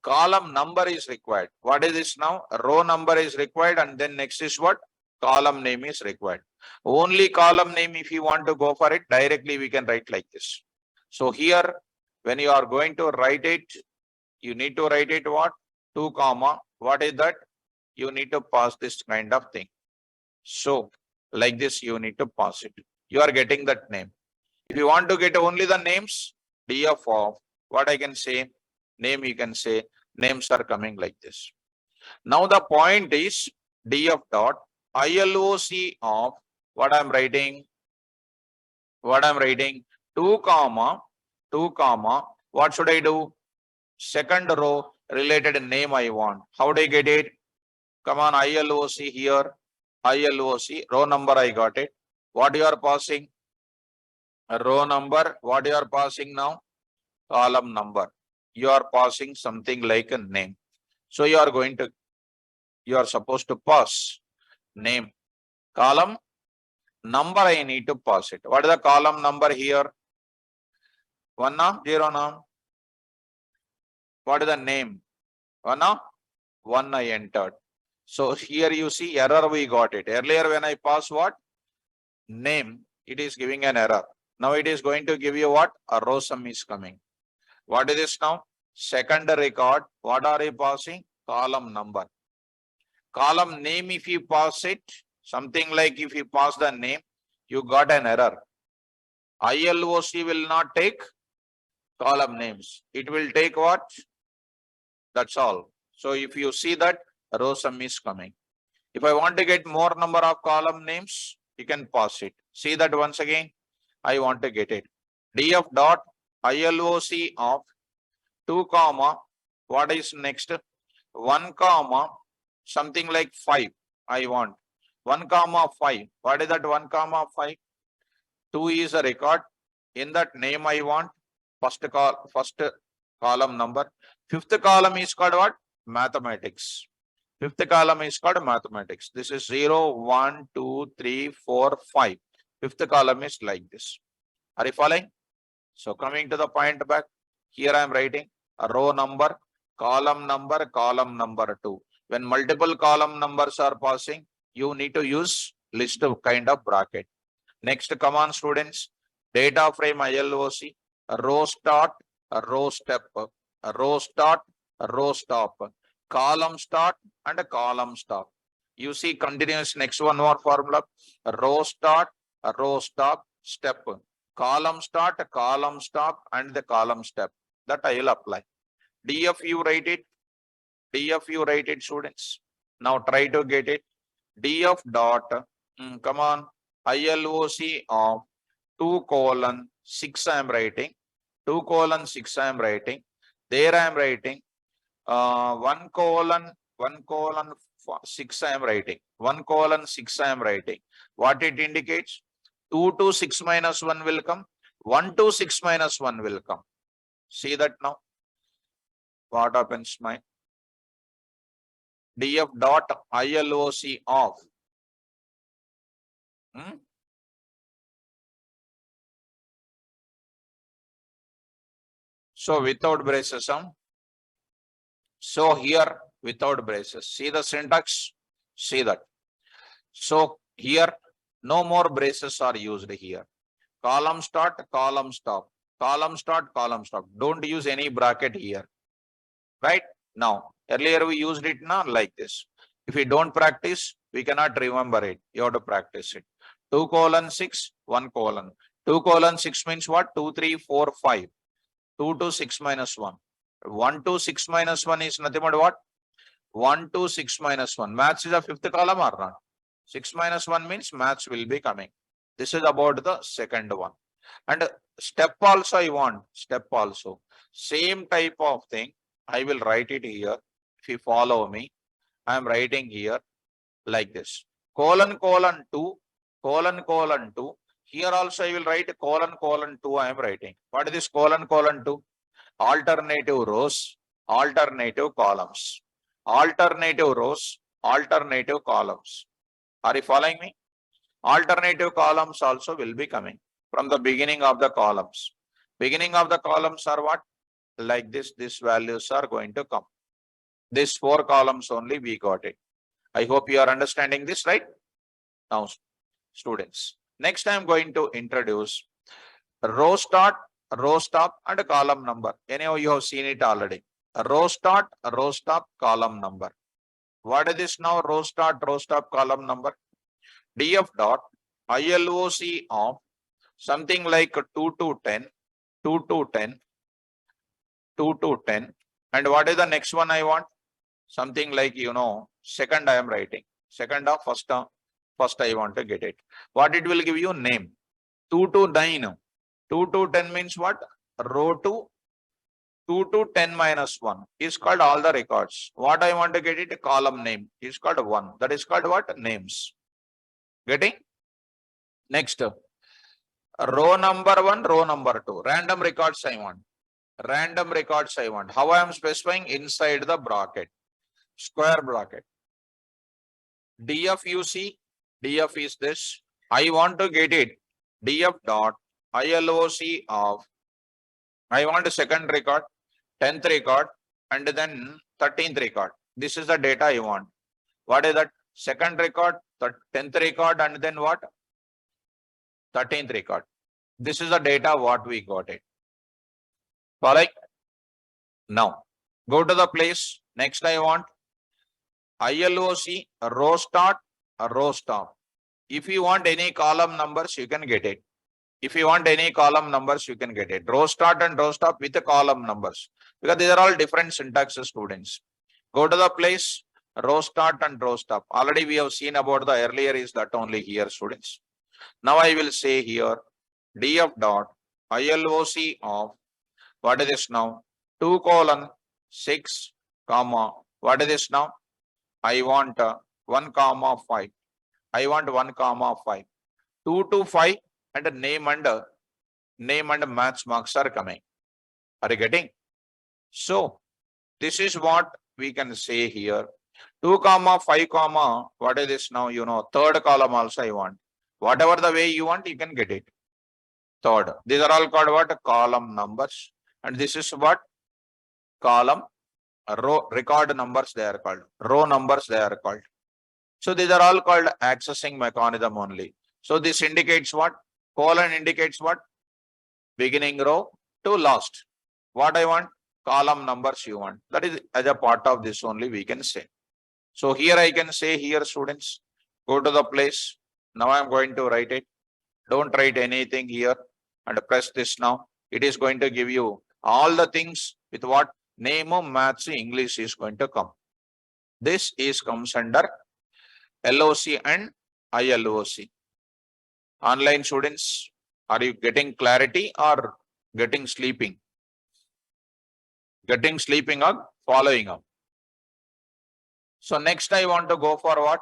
Column number is required. What is this now? Row number is required, and then next is what? Column name is required. Only column name, if you want to go for it, directly we can write like this. So here, when you are going to write it, you need to write it what? 2 comma. What is that? You need to pass this kind of thing. So like this, you need to pass it. You are getting that name. If you want to get only the names, df of what I can say, name you can say, names are coming like this. Now the point is df dot ILOC of what I'm writing. 2 comma. What should I do? Second row related name I want. How do I get it? Come on, ILOC here. ILOC row number I got it. What you are passing? Row number. What you are passing now? Column number. You are passing something like a name. So you are supposed to pass name. Column number I need to pass it. What is the column number here? 1 now, 0 now. What is the name? 1 now? 1 I entered. So here you see error we got it. Earlier when I pass what? Name, it is giving an error. Now it is going to give you what? A row sum is coming. What is this now? Second record. What are you passing? Column number. Column name, if you pass it, something like if you pass the name, you got an error. ILOC will not take column names. It will take what? That's all. So if you see that, row sum is coming. If I want to get more number of column names, you can pass it. See that once again. I want to get it. df dot ILOC of 2 comma. What is next? 1 comma. Something like 5. I want 1 comma 5. What is that 1 comma 5? 2 is a record. In that name I want first column number. 5th column is called what? Mathematics. 5th column is called mathematics. This is 0, 1, 2, 3, 4, 5. 5th column is like this. Are you following? So coming to the point back, here I am writing a row number, column number 2. When multiple column numbers are passing, you need to use list of kind of bracket. Next, come on students, data frame ILOC, a row start, a row step, a row start, a row stop, column start and a column stop. You see continuous next one more formula, a row start, a row stop, step, column start, a column stop and the column step. That I will apply. df you write it students. Now try to get it. df dot Come on. ILOC of 2:6 I am writing. 2:6 I am writing. There I am writing 1:1:6 I am writing. 1:6 I am writing. What it indicates? 2 to 6 minus 1 will come. 1 to 6 minus 1 will come. See that now? What happens, my DF dot ILOC of so without braces, so here without braces. See the syntax? See that. So here no more braces are used here. Column start, column stop, column start, column stop. Don't use any bracket here. Right? Now, earlier we used it now like this. If we don't practice, we cannot remember it. You have to practice it. 2:6, 1:. 2:6 means what? 2, 3, 4, 5. 2 to 6 minus 1. 1 to 6 minus 1 is nothing but what? 1 to 6 minus 1. Maths is a fifth column or not? 6 minus 1 means maths will be coming. This is about the second one. And step also I want. Step also. Same type of thing. I will write it here. If you follow me, I am writing here like this. Colon, colon 2, colon, colon 2. Here also I will write colon, colon 2 I am writing. What is this colon, colon 2? Alternative rows, alternative columns. Alternative rows, alternative columns. Are you following me? Alternative columns also will be coming from the beginning of the columns. Beginning of the columns are what? Like this, these values are going to come. These 4 columns only we got it. I hope you are understanding this, right? Now, students, next I am going to introduce row start, row stop, and a column number. Anyhow, you have seen it already. Row start, row stop, column number. What is this now? Row start, row stop, column number. DF dot ILOC of something like 2 to 10, 2 to 10, 2 to 10. And what is the next one I want? Something like, second I am writing. Second or first I want to get it. What it will give you? Name. 2 to 9. 2 to 10 means what? Row 2. 2 to 10 minus 1 is called all the records. What I want to get it? A column name is called 1. That is called what? Names. Getting? Next. Row number 1, row number 2. Random records I want. Random records I want. How I am specifying? Inside the bracket. Square bracket. DF you see. DF is this. I want to get it. DF dot ILOC of I want a second record, 10th record, and then 13th record. This is the data I want. What is that? Second record, 10th record, and then what? 13th record. This is the data what we got it. Following? Now, go to the place. Next I want ILOC, row start, row stop. If you want any column numbers, you can get it. If you want any column numbers, you can get it. Row start and row stop with the column numbers. Because these are all different syntaxes, students. Go to the place, row start and row stop. Already we have seen about the earlier is that only here, students. Now I will say here, DF dot ILOC of, what is this now? 2:6, comma, what is this now? I want 1, 5. I want 1, 5. 2 to 5 and name and match marks are coming. Are you getting? So this is what we can say here. 2, 5, what is this now? Third column also I want. Whatever the way you want, you can get it. Third. These are all called what? Column numbers. And this is what? Column, row, record numbers they are called. Row numbers they are called. So these are all called accessing mechanism only. So this indicates what? Colon indicates what? Beginning row to last. What I want? Column numbers you want. That is as a part of this only we can say. So here I can say here, students, go to the place. Now I am going to write it. Don't write anything here and press this now. It is going to give you all the things with what? Name of maths English is going to come. This is comes under LOC and ILOC. Online students, are you getting clarity or getting sleeping? Getting sleeping or following up? So next I want to go for what?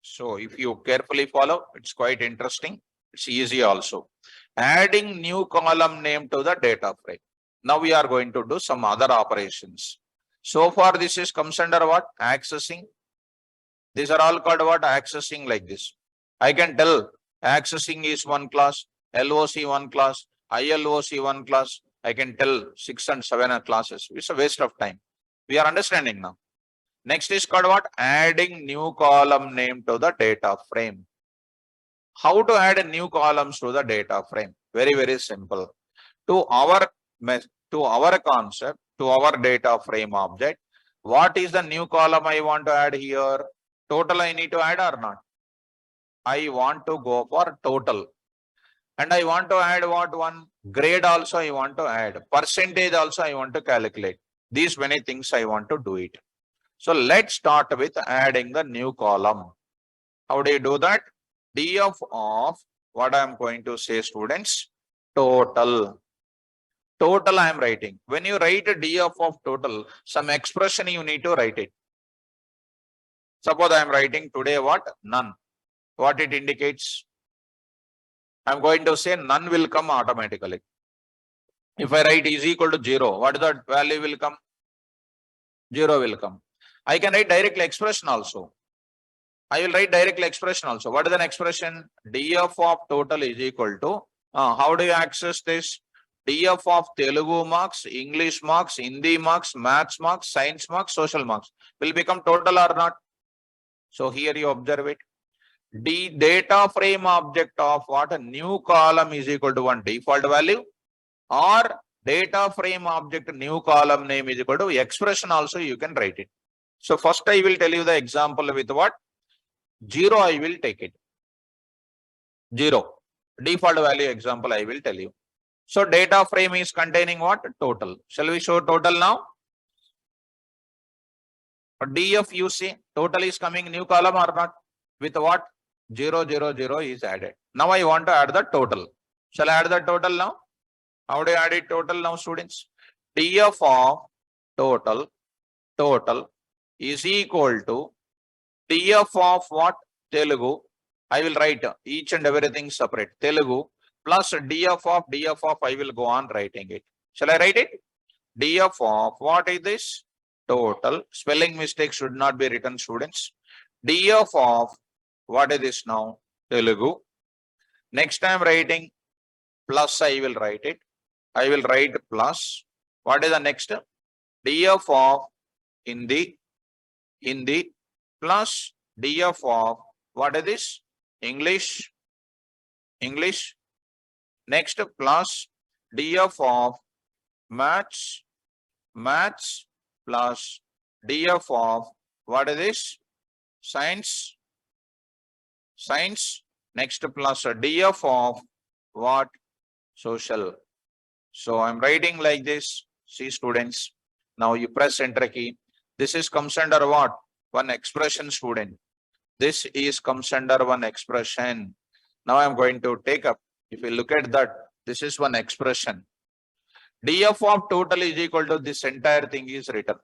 So if you carefully follow, it's quite interesting. It's easy also. Adding new column name to the data frame. Now we are going to do some other operations. So far this is comes under what? Accessing. These are all called what? Accessing, like this. I can tell accessing is one class, LOC one class, ILOC one class. I can tell 6 and 7 classes. It's a waste of time. We are understanding now. Next is called what? Adding new column name to the data frame. How to add new columns to the data frame? Very, very simple. To our concept, to our data frame object, what is the new column I want to add here? Total I need to add or not? I want to go for total. And I want to add what one? Grade also I want to add. Percentage also I want to calculate. These many things I want to do it. So let's start with adding the new column. How do you do that? DF of what I am going to say, students? Total. Total I am writing. When you write a DF of total, some expression you need to write it. Suppose I am writing today what? None. What it indicates? I am going to say none will come automatically. If I write is equal to 0, what is the value will come? 0 will come. I can write directly expression also. I will write directly expression also. What is an expression? DF of total is equal to, how do you access this? DF of Telugu marks, English marks, Hindi marks, maths marks, science marks, social marks will become total or not? So here you observe it. The data frame object of what? A new column is equal to one default value, or data frame object new column name is equal to expression also you can write it. So first I will tell you the example with what? 0 I will take it. 0. Default value example I will tell you. So data frame is containing what? Total. Shall we show total now? DF you see, total is coming new column or not? With what? 0, 0, 0 is added. Now I want to add the total. Shall I add the total now? How do you add it total now, students? DF of total is equal to DF of what? Telugu. I will write each and everything separate. Telugu plus DF of I will go on writing it. Shall I write it? DF of what is this? Total. Spelling mistake should not be written, students. DF of what is this now? Telugu. Next I am writing plus I will write it. I will write plus. What is the next? DF of Hindi plus DF of what is this? English. Next plus DF of maths plus DF of what is this? Science. Next plus DF of what? Social. So I'm writing like this. See, students. Now you press enter key. This is comes under what? One expression, student. This is comes under one expression. Now I'm going to take up. If you look at that, this is one expression. DF of total is equal to this entire thing is written.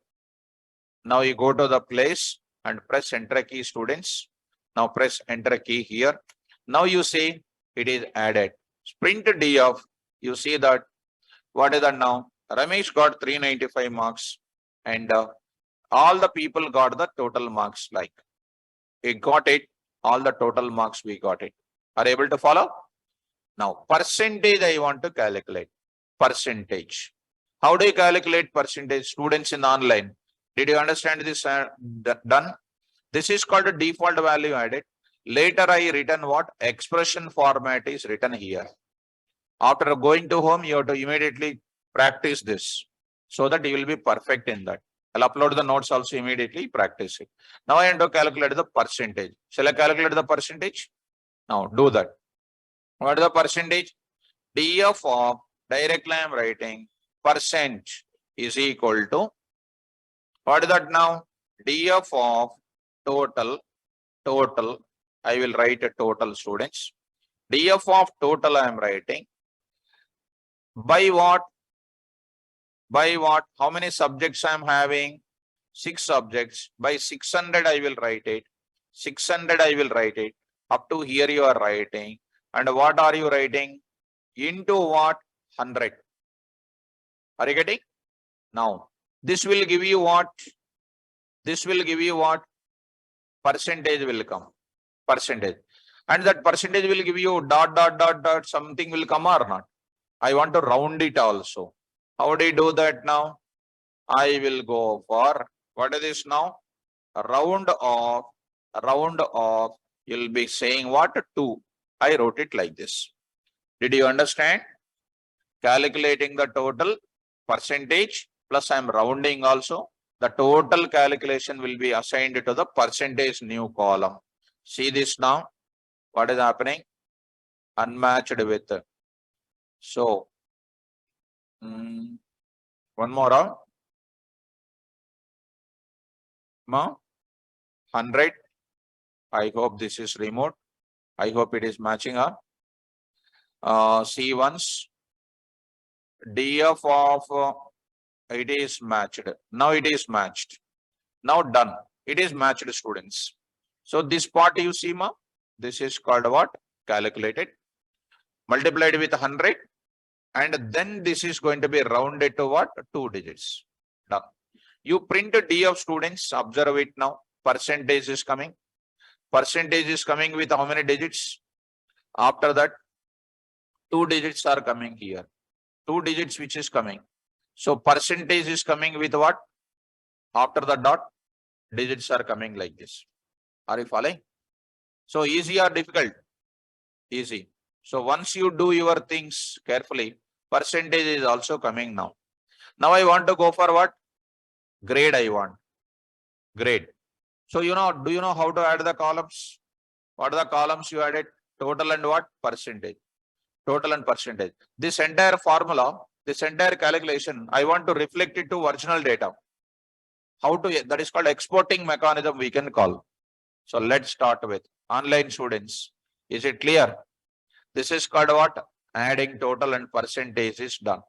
Now you go to the place and press enter key, students. Now press enter key here. Now you see it is added. Print DF. You see that. What is that now? Ramesh got 395 marks and all the people got the total marks, like we got it, all the total marks we got it. Are you able to follow? Now percentage I want to calculate. Percentage. How do you calculate percentage? Students in online, did you understand this? Done. This is called a default value added. Later I written what? Expression format is written here. After going to home, you have to immediately practice this so that you will be perfect in that. I'll upload the notes also immediately, practice it. Now I am to calculate the percentage. Shall I calculate the percentage? Now do that. What is the percentage? DF of directly I am writing percent is equal to what is that now? DF of total I will write a total students. DF of total I am writing. By what? By what? How many subjects I am having? 6 subjects. By 600 I will write it. 600 I will write it. Up to here you are writing. And what are you writing? Into what? 100. Are you getting? Now, this will give you what? This will give you what? Percentage will come. Percentage. And that percentage will give you dot, dot, dot, dot, something will come or not. I want to round it also. How do you do that now? I will go for, what is this now? A round of, you'll be saying what? 2. I wrote it like this. Did you understand? Calculating the total percentage plus I am rounding also. The total calculation will be assigned to the percentage new column. See this now? What is happening? Unmatched with. So, one more. 100. I hope this is remote. I hope it is matching up. See once. DF of it is matched. Now it is matched. Now done. It is matched, students. So this part you see, ma, this is called what? Calculated. Multiplied with 100. And then this is going to be rounded to what? 2 digits. Done. You print a DF, students. Observe it now. Percentage is coming. Percentage is coming with how many digits? After that, 2 digits are coming here. 2 digits which is coming. So percentage is coming with what? After the dot, digits are coming like this. Are you following? So easy or difficult? Easy. So once you do your things carefully, percentage is also coming now. Now I want to go for what? Grade I want. Grade. So do you know how to add the columns? What are the columns you added? Total and what? Percentage. Total and percentage. This entire formula, this entire calculation, I want to reflect it to original data. How to, that is called exporting mechanism we can call. So let's start with online students. Is it clear? This is called what? Adding total and percentage is done.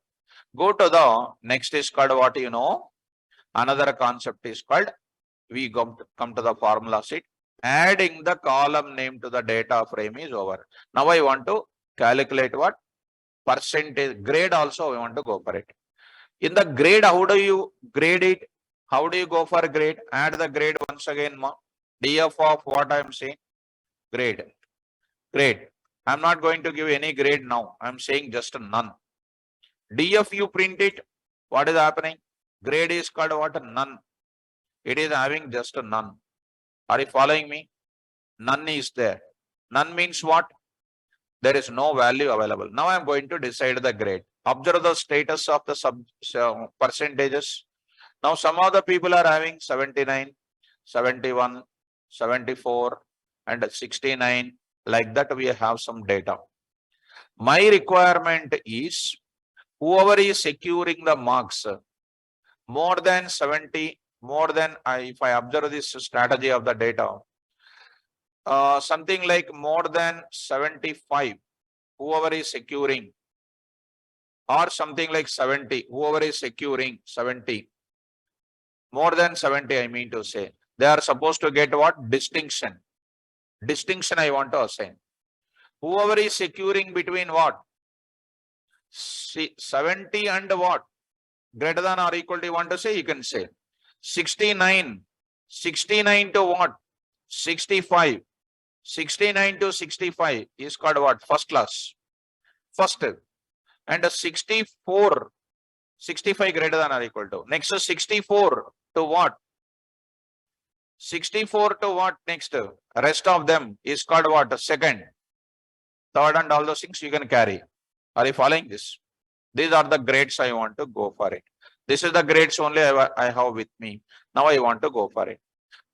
Go to the next is called what Another concept is called, we come to the formula sheet. Adding the column name to the data frame is over. Now I want to calculate what? Percentage. Grade also I want to go for it. In the grade, how do you grade it? How do you go for grade? Add the grade once again, ma. DF of what I am saying? Grade. Grade. I'm not going to give any grade now. I'm saying just a none. DF you print it. What is happening? Grade is called what? None. It is having just a none. Are you following me? None is there. None means what? There is no value available. Now I am going to decide the grade. Observe the status of the percentages. Now some of the people are having 79, 71, 74 and 69. Like that we have some data. My requirement is whoever is securing the marks more than 70, more than if I observe this strategy of the data, something like more than 75, whoever is securing, or something like 70, whoever is securing 70, more than 70, I mean to say, they are supposed to get what? Distinction. Distinction I want to assign. Whoever is securing between what? 70 and what? Greater than or equal to, you want to say, you can say 69. 69 to what? 65. 69 to 65 is called what? First class. First. And 64. 65 greater than or equal to. Next 64 to what? 64 to what next? Rest of them is called what? Second. Third and all those things you can carry. Are you following this? These are the grades I want to go for it. This is the grades only I have with me. Now I want to go for it.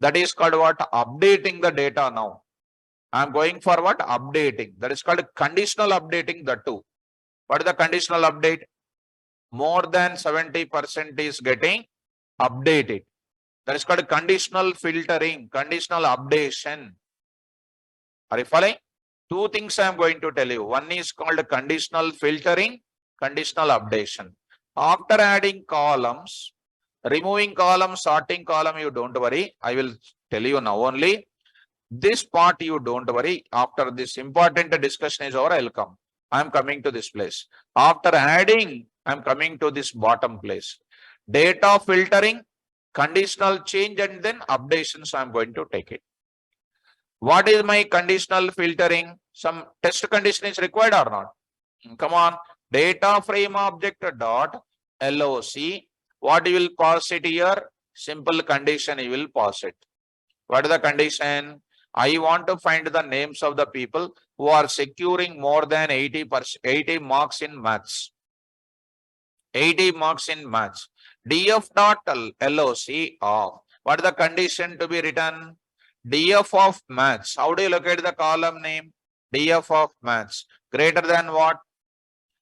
That is called what? Updating the data now. I am going for what? Updating. That is called conditional updating the two. What is the conditional update? More than 70% is getting updated. That is called conditional filtering, conditional updation. Are you following? Two things I am going to tell you. One is called conditional filtering, conditional updation. After adding columns, removing column, sorting column, you don't worry. I will tell you now only. This part you don't worry. After this important discussion is over, I'll come. I'm coming to this place. After adding, I'm coming to this bottom place. Data filtering, conditional change, and then updations, I'm going to take it. What is my conditional filtering? Some test condition is required or not? Come on. Data frame object dot LOC. What you will pass it here? Simple condition you will pass it. What is the condition? I want to find the names of the people who are securing more than 80 marks in maths. 80 marks in maths. DF dot LOC of. What is the condition to be written? DF of maths. How do you locate the column name? DF of maths. Greater than what?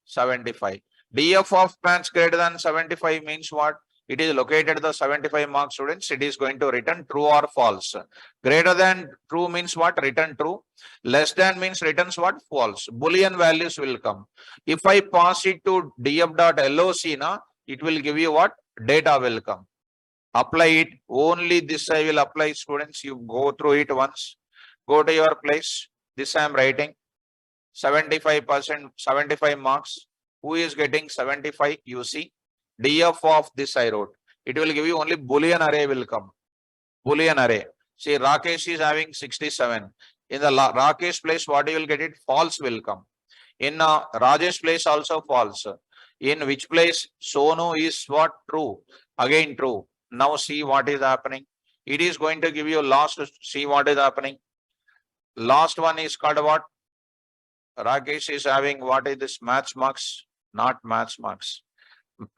75. DF of maths greater than 75 means what? It is located the 75 mark students. It is going to return true or false. Greater than true means what? Return true. Less than means returns what? False. Boolean values will come. If I pass it to df.loc, na, it will give you what? Data will come. Apply it. Only this I will apply, students. You go through it once. Go to your place. This I am writing. 75%, 75 marks. Who is getting 75? You see. DF of this I wrote. It will give you only Boolean array will come. Boolean array. See, Rakesh is having 67. In the Rakesh place, what you will get it? False will come. In Rajesh place also false. In which place? Sonu is what? True. Again true. Now see what is happening. It is going to give you last. See what is happening. Last one is called what? Rakesh is having what is this? Maths marks? Not maths marks.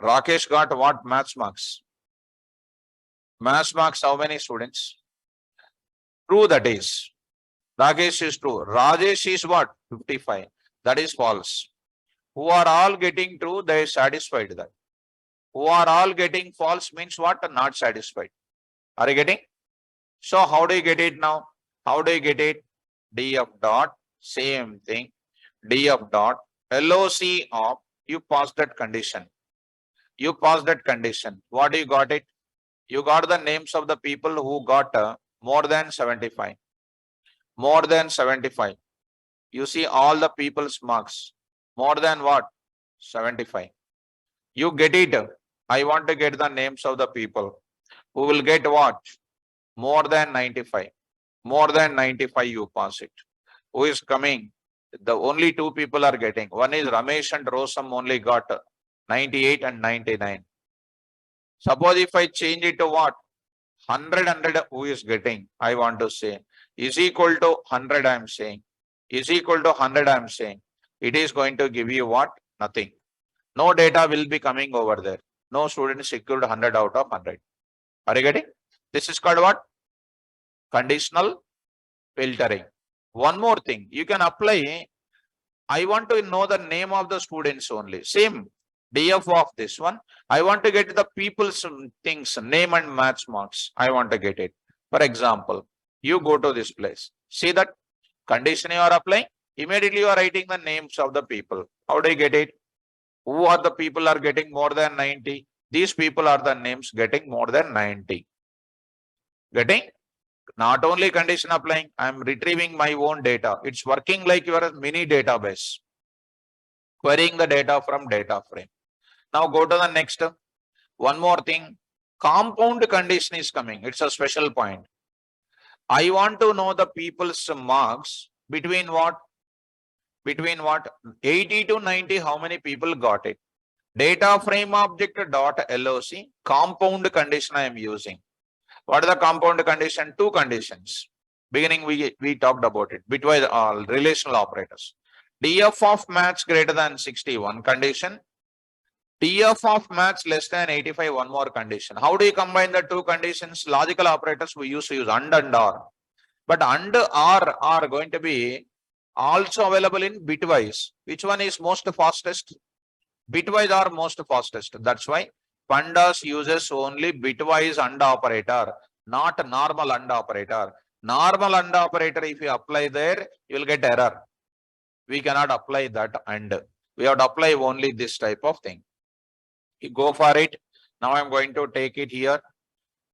Rakesh got what? Maths marks. Maths marks, how many students? True, that is. Rakesh is true. Rajesh is what? 55. That is false. Who are all getting true, they are satisfied that. Who are all getting false means what? Not satisfied. Are you getting? So how do you get it now? How do you get it? DF dot, same thing. DF dot, LOC of, you pass that condition. You pass that condition. What do you got it? You got the names of the people who got more than 75. More than 75. You see all the people's marks. More than what? 75. You get it. I want to get the names of the people who will get what? More than 95. More than 95 you pass it. Who is coming? The only two people are getting. One is Ramesh and Rosam only got 98 and 99. Suppose if I change it to what? 100, who is getting? I want to say is equal to 100. I am saying is equal to 100. I am saying it is going to give you what? Nothing. No data will be coming over there. No student secured 100 out of 100. Are you getting? This is called what? Conditional filtering. One more thing you can apply. I want to know the name of the students only. Same. DF of this one. I want to get the people's things, name and maths marks. I want to get it. For example, you go to this place. See that condition you are applying. Immediately you are writing the names of the people. How do you get it? Who are the people are getting more than 90? These people are the names getting more than 90. Getting? Not only condition applying, I am retrieving my own data. It's working like your mini database. Querying the data from data frame. Now go to the next. One more thing. Compound condition is coming. It's a special point. I want to know the people's marks between what? Between what? 80 to 90. How many people got it? Data frame object dot LOC. Compound condition I am using. What is the compound condition? Two conditions. Beginning we talked about it. Bitwise relational operators. DF of maths greater than 61 condition. DF of maths less than 85, one more condition. How do you combine the two conditions? Logical operators we used to use and or. But and or are going to be also available in bitwise. Which one is most fastest? Bitwise are most fastest. That's why Pandas uses only bitwise and operator, not normal and operator. Normal AND operator, if you apply there, you will get error. We cannot apply that AND. We have to apply only this type of thing. You go for it. Now I'm going to take it here.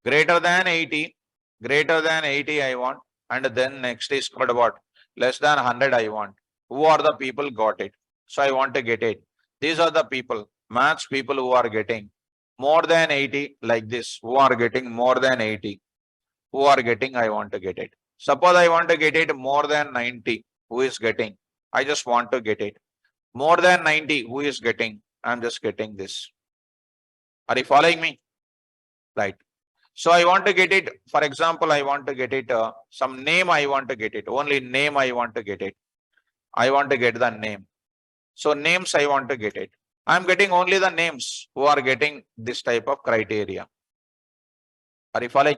Greater than 80, greater than 80 I want. And then next is called what? Less than 100 I want. Who are the people got it? So I want to get it. These are the people, maths people who are getting more than 80 like this, who are getting more than 80. Who are getting, I want to get it. Suppose I want to get it more than 90. Who is getting? I just want to get it. More than 90. Who is getting? I'm just getting this. Are you following me? Right. So I want to get it. For example, I want to get it. Some name I want to get it. Only name I want to get it. I want to get the name. So names I want to get it. I'm getting only the names who are getting this type of criteria. Are you following?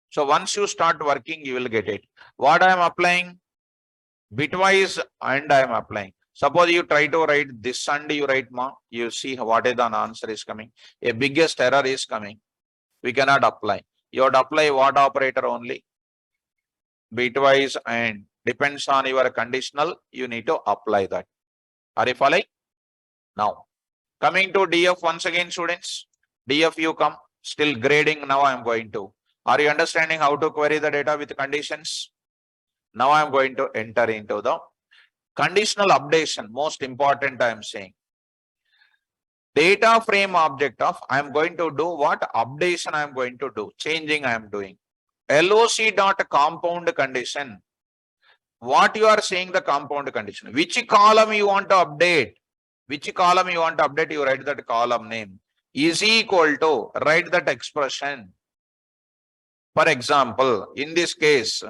So once you start working, you will get it. What I am applying? Bitwise and I am applying. Suppose you try to write this and you write ma, you see what is the answer is coming. A biggest error is coming. We cannot apply. You have to apply what operator only? Bitwise and depends on your conditional. You need to apply that. Are you following? Now, coming to DF once again, students. DF you come. Still grading. Now I am going to. Are you understanding how to query the data with conditions? Now I am going to enter into the conditional updation. Most important, I am saying. Data frame object of I am going to do what? Updation I am going to do. Changing I am doing. LOC dot compound condition. What you are saying the compound condition. Which column you want to update? Which column you want to update? You write that column name. Is equal to, write that expression. For example, in this case,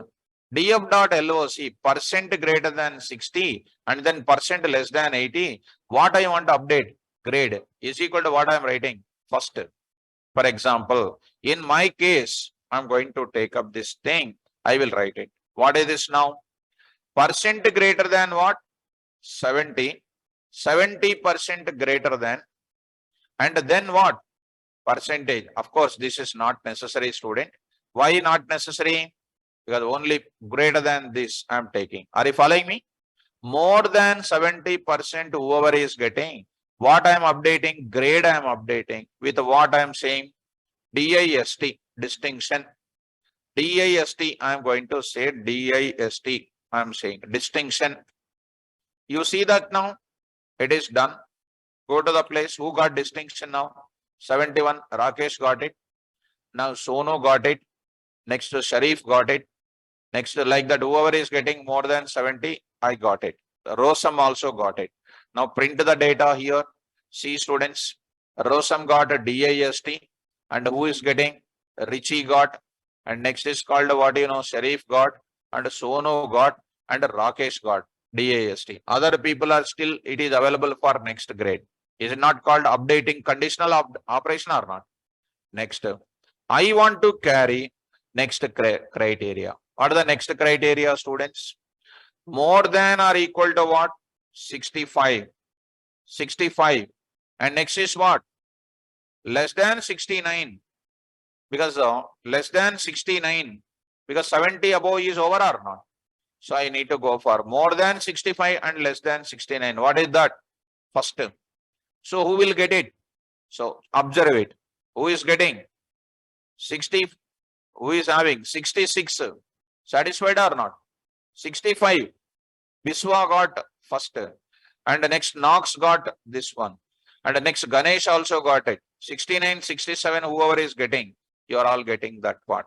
df.loc percent greater than 60 and then percent less than 80. What I want to update? Grade is equal to what I am writing first. For example, in my case, I'm going to take up this thing. I will write it. What is this now? Percent greater than what? 70. 70% greater than. And then what? Percentage. Of course, this is not necessary, student. Why not necessary? Because only greater than this I am taking. Are you following me? More than 70% whoever is getting, what I am updating, grade I am updating with what I am saying, DIST, distinction. DIST, I am going to say DIST, I am saying distinction. You see that now? It is done. Go to the place. Who got distinction now? 71. Rakesh got it. Now Sonu got it. Next to Sharif got it. Next to like that, whoever is getting more than 70, I got it. Rosam also got it. Now print the data here. See students, Rosam got a DIST and who is getting? Richie got, and next is called what you know, Sharif got, and Sonu got, and Rakesh got DIST. Other people are still, it is available for next grade. Is it not called updating conditional operation or not? Next, I want to carry next criteria. What are the next criteria, students? More than or equal to what? 65. 65. And next is what? Less than 69. Because less than 69. Because 70 above is over or not? So I need to go for more than 65 and less than 69. What is that? First. So who will get it? So observe it. Who is getting? 60. Who is having? 66. Satisfied or not? 65. Biswa got first. And the next Knox got this one. And the next Ganesh also got it. 69, 67, whoever is getting, you are all getting that part.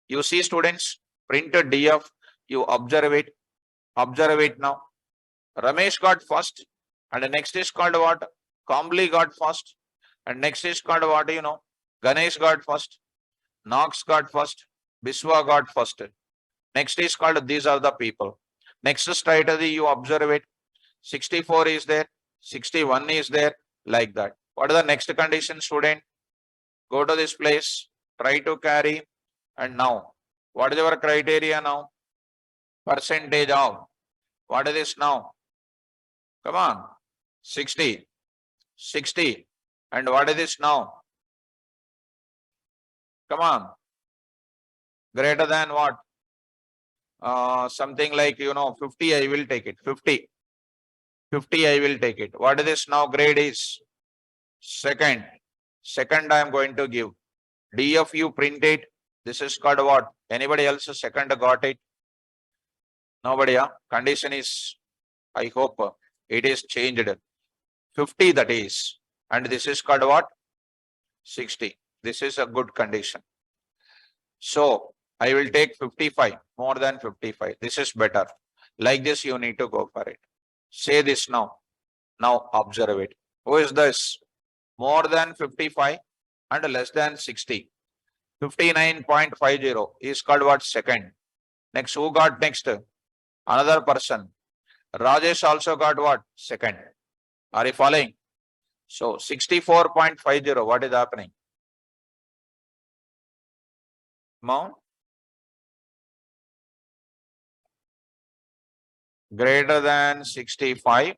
You see students, printed DF, you observe it. Observe it now. Ramesh got first. And the next is called what? Kambli got first. And next is called what you know? Ganesh got first. Knox got first. Biswa got first. Next is called these are the people. Next strategy you observe it. 64 is there. 61 is there. Like that. What are the next condition, student? Go to this place. Try to carry. And now, what is your criteria now? Percentage of. What is this now? Come on. 60. 60. And what is this now? Come on. Greater than what? something like, 50, I will take it. 50. 50, I will take it. What is this now? Grade is second. Second, I am going to give. DF, you print it. This is called what? Anybody else second got it? Nobody, yeah? Condition is, I hope it is changed. 50 that is. And this is called what? 60. This is a good condition. So I will take 55, more than 55. This is better. Like this, you need to go for it. Say this now. Now observe it. Who is this? More than 55 and less than 60. 59.50 is called what? Second. Next, who got next? Another person. Rajesh also got what? Second. Are you following? So 64.50, what is happening? Amount greater than 65.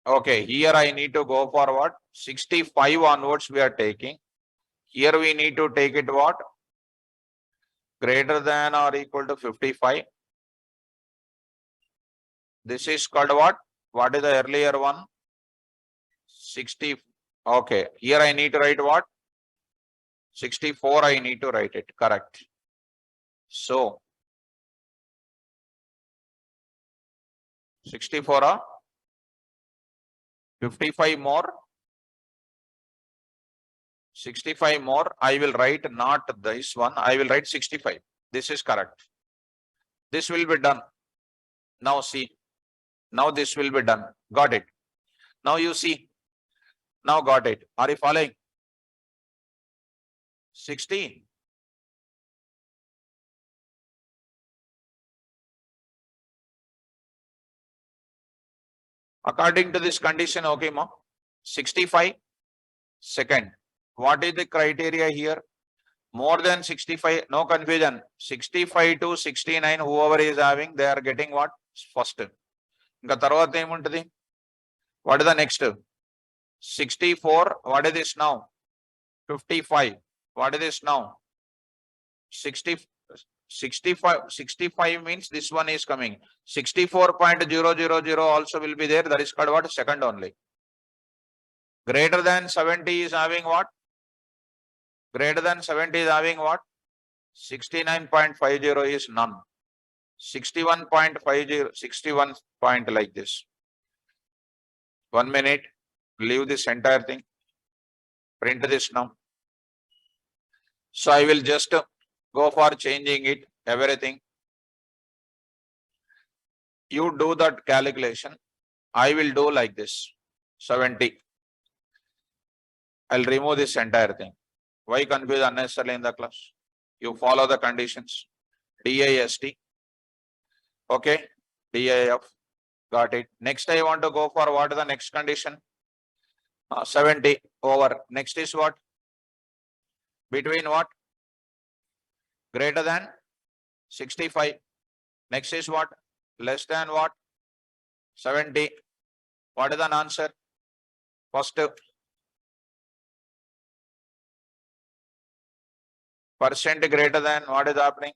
Okay, here I need to go for what? 65 onwards we are taking. Here we need to take it what? Greater than or equal to 55. This is called what? What is the earlier one? 60. Okay, here I need to write what? 64, I need to write it. Correct. So 64 or 55 more. 65 more. I will write not this one. I will write 65. This is correct. This will be done. Now see. Now this will be done. Got it. Now you see. Now got it. Are you following? 60. According to this condition, okay, ma. 65. Second. What is the criteria here? More than 65, no confusion. 65 to 69, whoever is having, they are getting what? First. Inka tarvata emuntadi? What is the next? 64, what is this now? 55, what is this now? 60, 65 means this one is coming. 64.000 also will be there. That is called what? Second only. Greater than 70 is having what? Greater than 70 is having what? 69.50 is none. 61.50, 61 point like this. 1 minute, leave this entire thing. Print this now. So I will just go for changing it, everything. You do that calculation. I will do like this, 70. I'll remove this entire thing. Why confuse unnecessarily in the class? You follow the conditions. DIST. Okay. DIF. Got it. Next, I want to go for what is the next condition? 70 over. Next is what? Between what? Greater than 65. Next is what? Less than what? 70. What is the answer? First, percent greater than what is happening?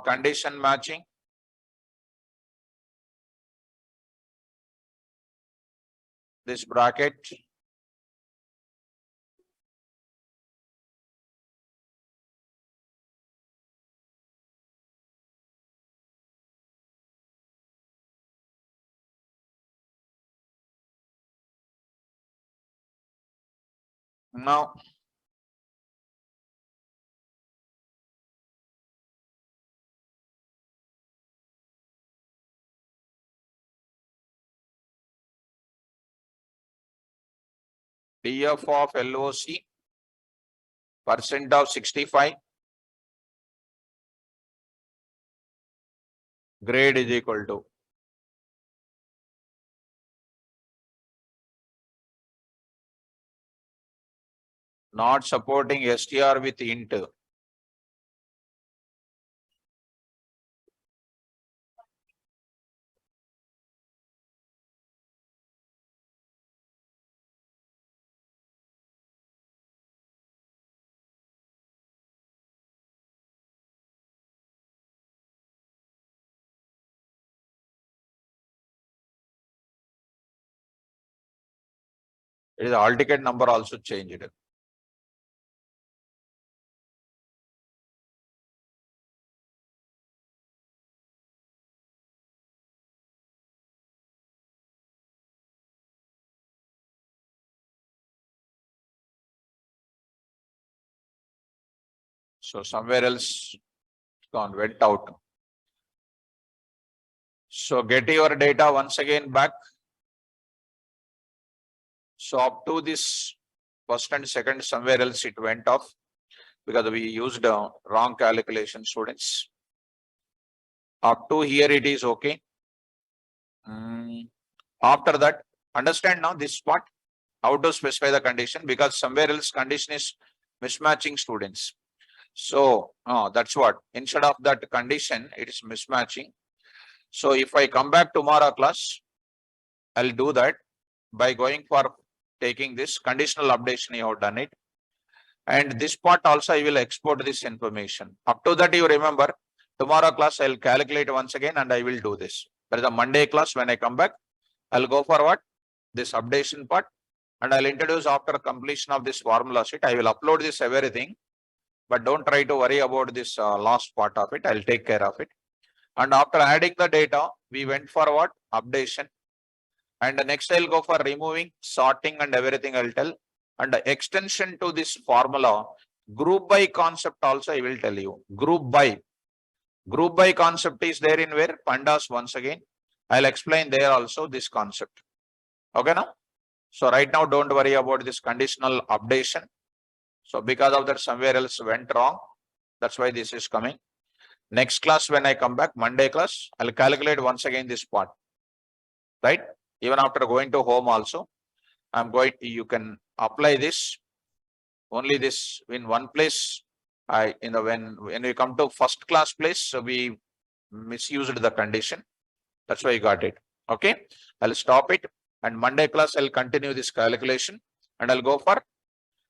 Condition matching. This bracket. Now, DF of LOC, percent of 65, grade is equal to not supporting STR with int. It is the hall ticket number also changed. So somewhere else gone, went out. So get your data once again back. So up to this first and second, somewhere else it went off because we used wrong calculation, students. Up to here it is okay. After that, understand now this part, how to specify the condition, because somewhere else condition is mismatching, students. So that's what, instead of that condition, it is mismatching. So if I come back tomorrow class, I'll do that by going for taking this conditional updation. You have done it. And this part also I will export this information. Up to that, you remember, tomorrow class I'll calculate once again and I will do this. That is the Monday class. When I come back, I'll go for what? This updation part, and I'll introduce after completion of this formula sheet. I will upload this everything, but don't try to worry about this last part of it. I'll take care of it. And after adding the data, we went for what? Updation. And next I'll go for removing, sorting and everything I'll tell. And the extension to this formula, group by concept also I will tell you. Group by concept is there in where? Pandas once again. I'll explain there also this concept. Okay now? So right now don't worry about this conditional updation. So because of that somewhere else went wrong. That's why this is coming. Next class when I come back, Monday class, I'll calculate once again this part. Right? Even after going to home also, you can apply this, only this in one place. When we come to first class place, so we misused the condition. That's why you got it. Okay. I'll stop it. And Monday class, I'll continue this calculation and I'll go for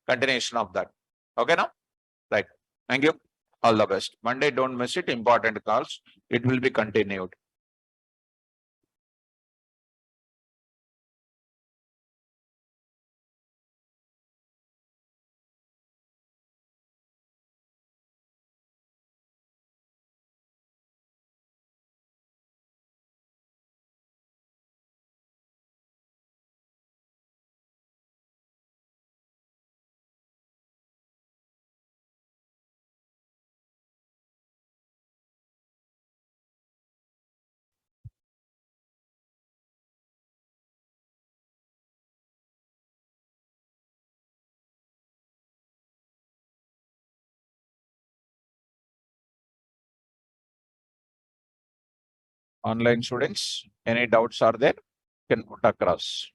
continuation of that. Okay now? Right. Thank you. All the best. Monday, don't miss it. Important calls. It will be continued. Online students, any doubts are there? You can put across.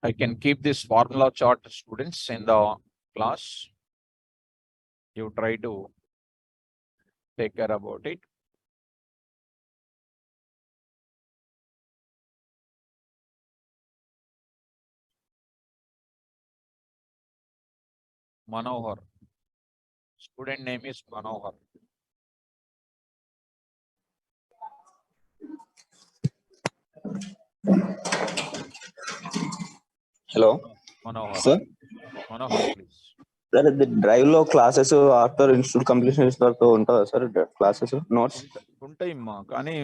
I can keep this formula chart, students, in the class. You try to take care about it. Manohar. Student name is Manohar. Hello, Manohar. sir. Manohar, please. Sir, the drive లో classes after institute completion ఇస్తారు ఉంటుందా sir classes notes? ఉంటాయమ్మా, కానీ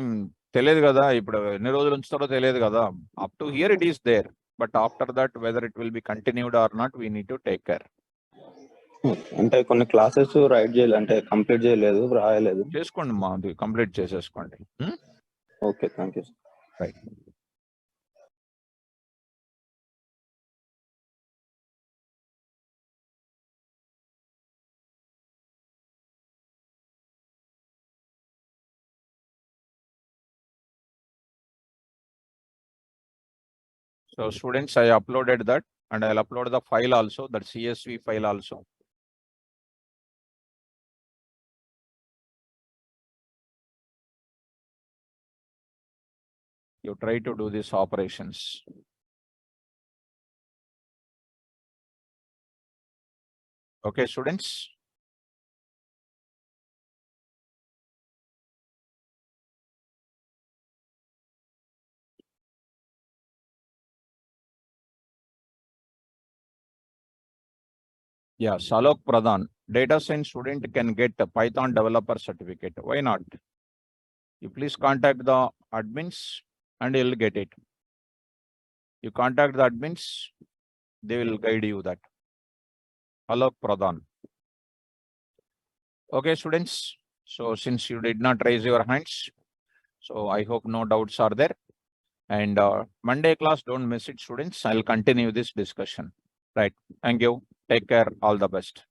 తెలియదు కదా, ఇప్పుడు ఎన్ని రోజులు ఉంచుతారో తెలియదు కదా. Up to here it is there, but after that whether it will be continued or not, we need to take care. అంటే కొన్ని క్లాసెస్ రైట్ చేయలేదు, అంటే కంప్లీట్ చేయలేదు, రాయలేదు. చేసుకోండి మా, అది కంప్లీట్ చేసేసుకోండి. Okay, thank you. Right. So students, I uploaded that and I'll upload the file also, that CSV file also. You try to do these operations. Okay, students. Yeah, Salok Pradhan, data science student can get a Python developer certificate. Why not? You please contact the admins and you'll get it. You contact the admins, they will guide you that. Alok Pradhan. Okay, students. So since you did not raise your hands, so I hope no doubts are there. And Monday class, don't miss it, students. I'll continue this discussion. Right. Thank you. Take care. All the best.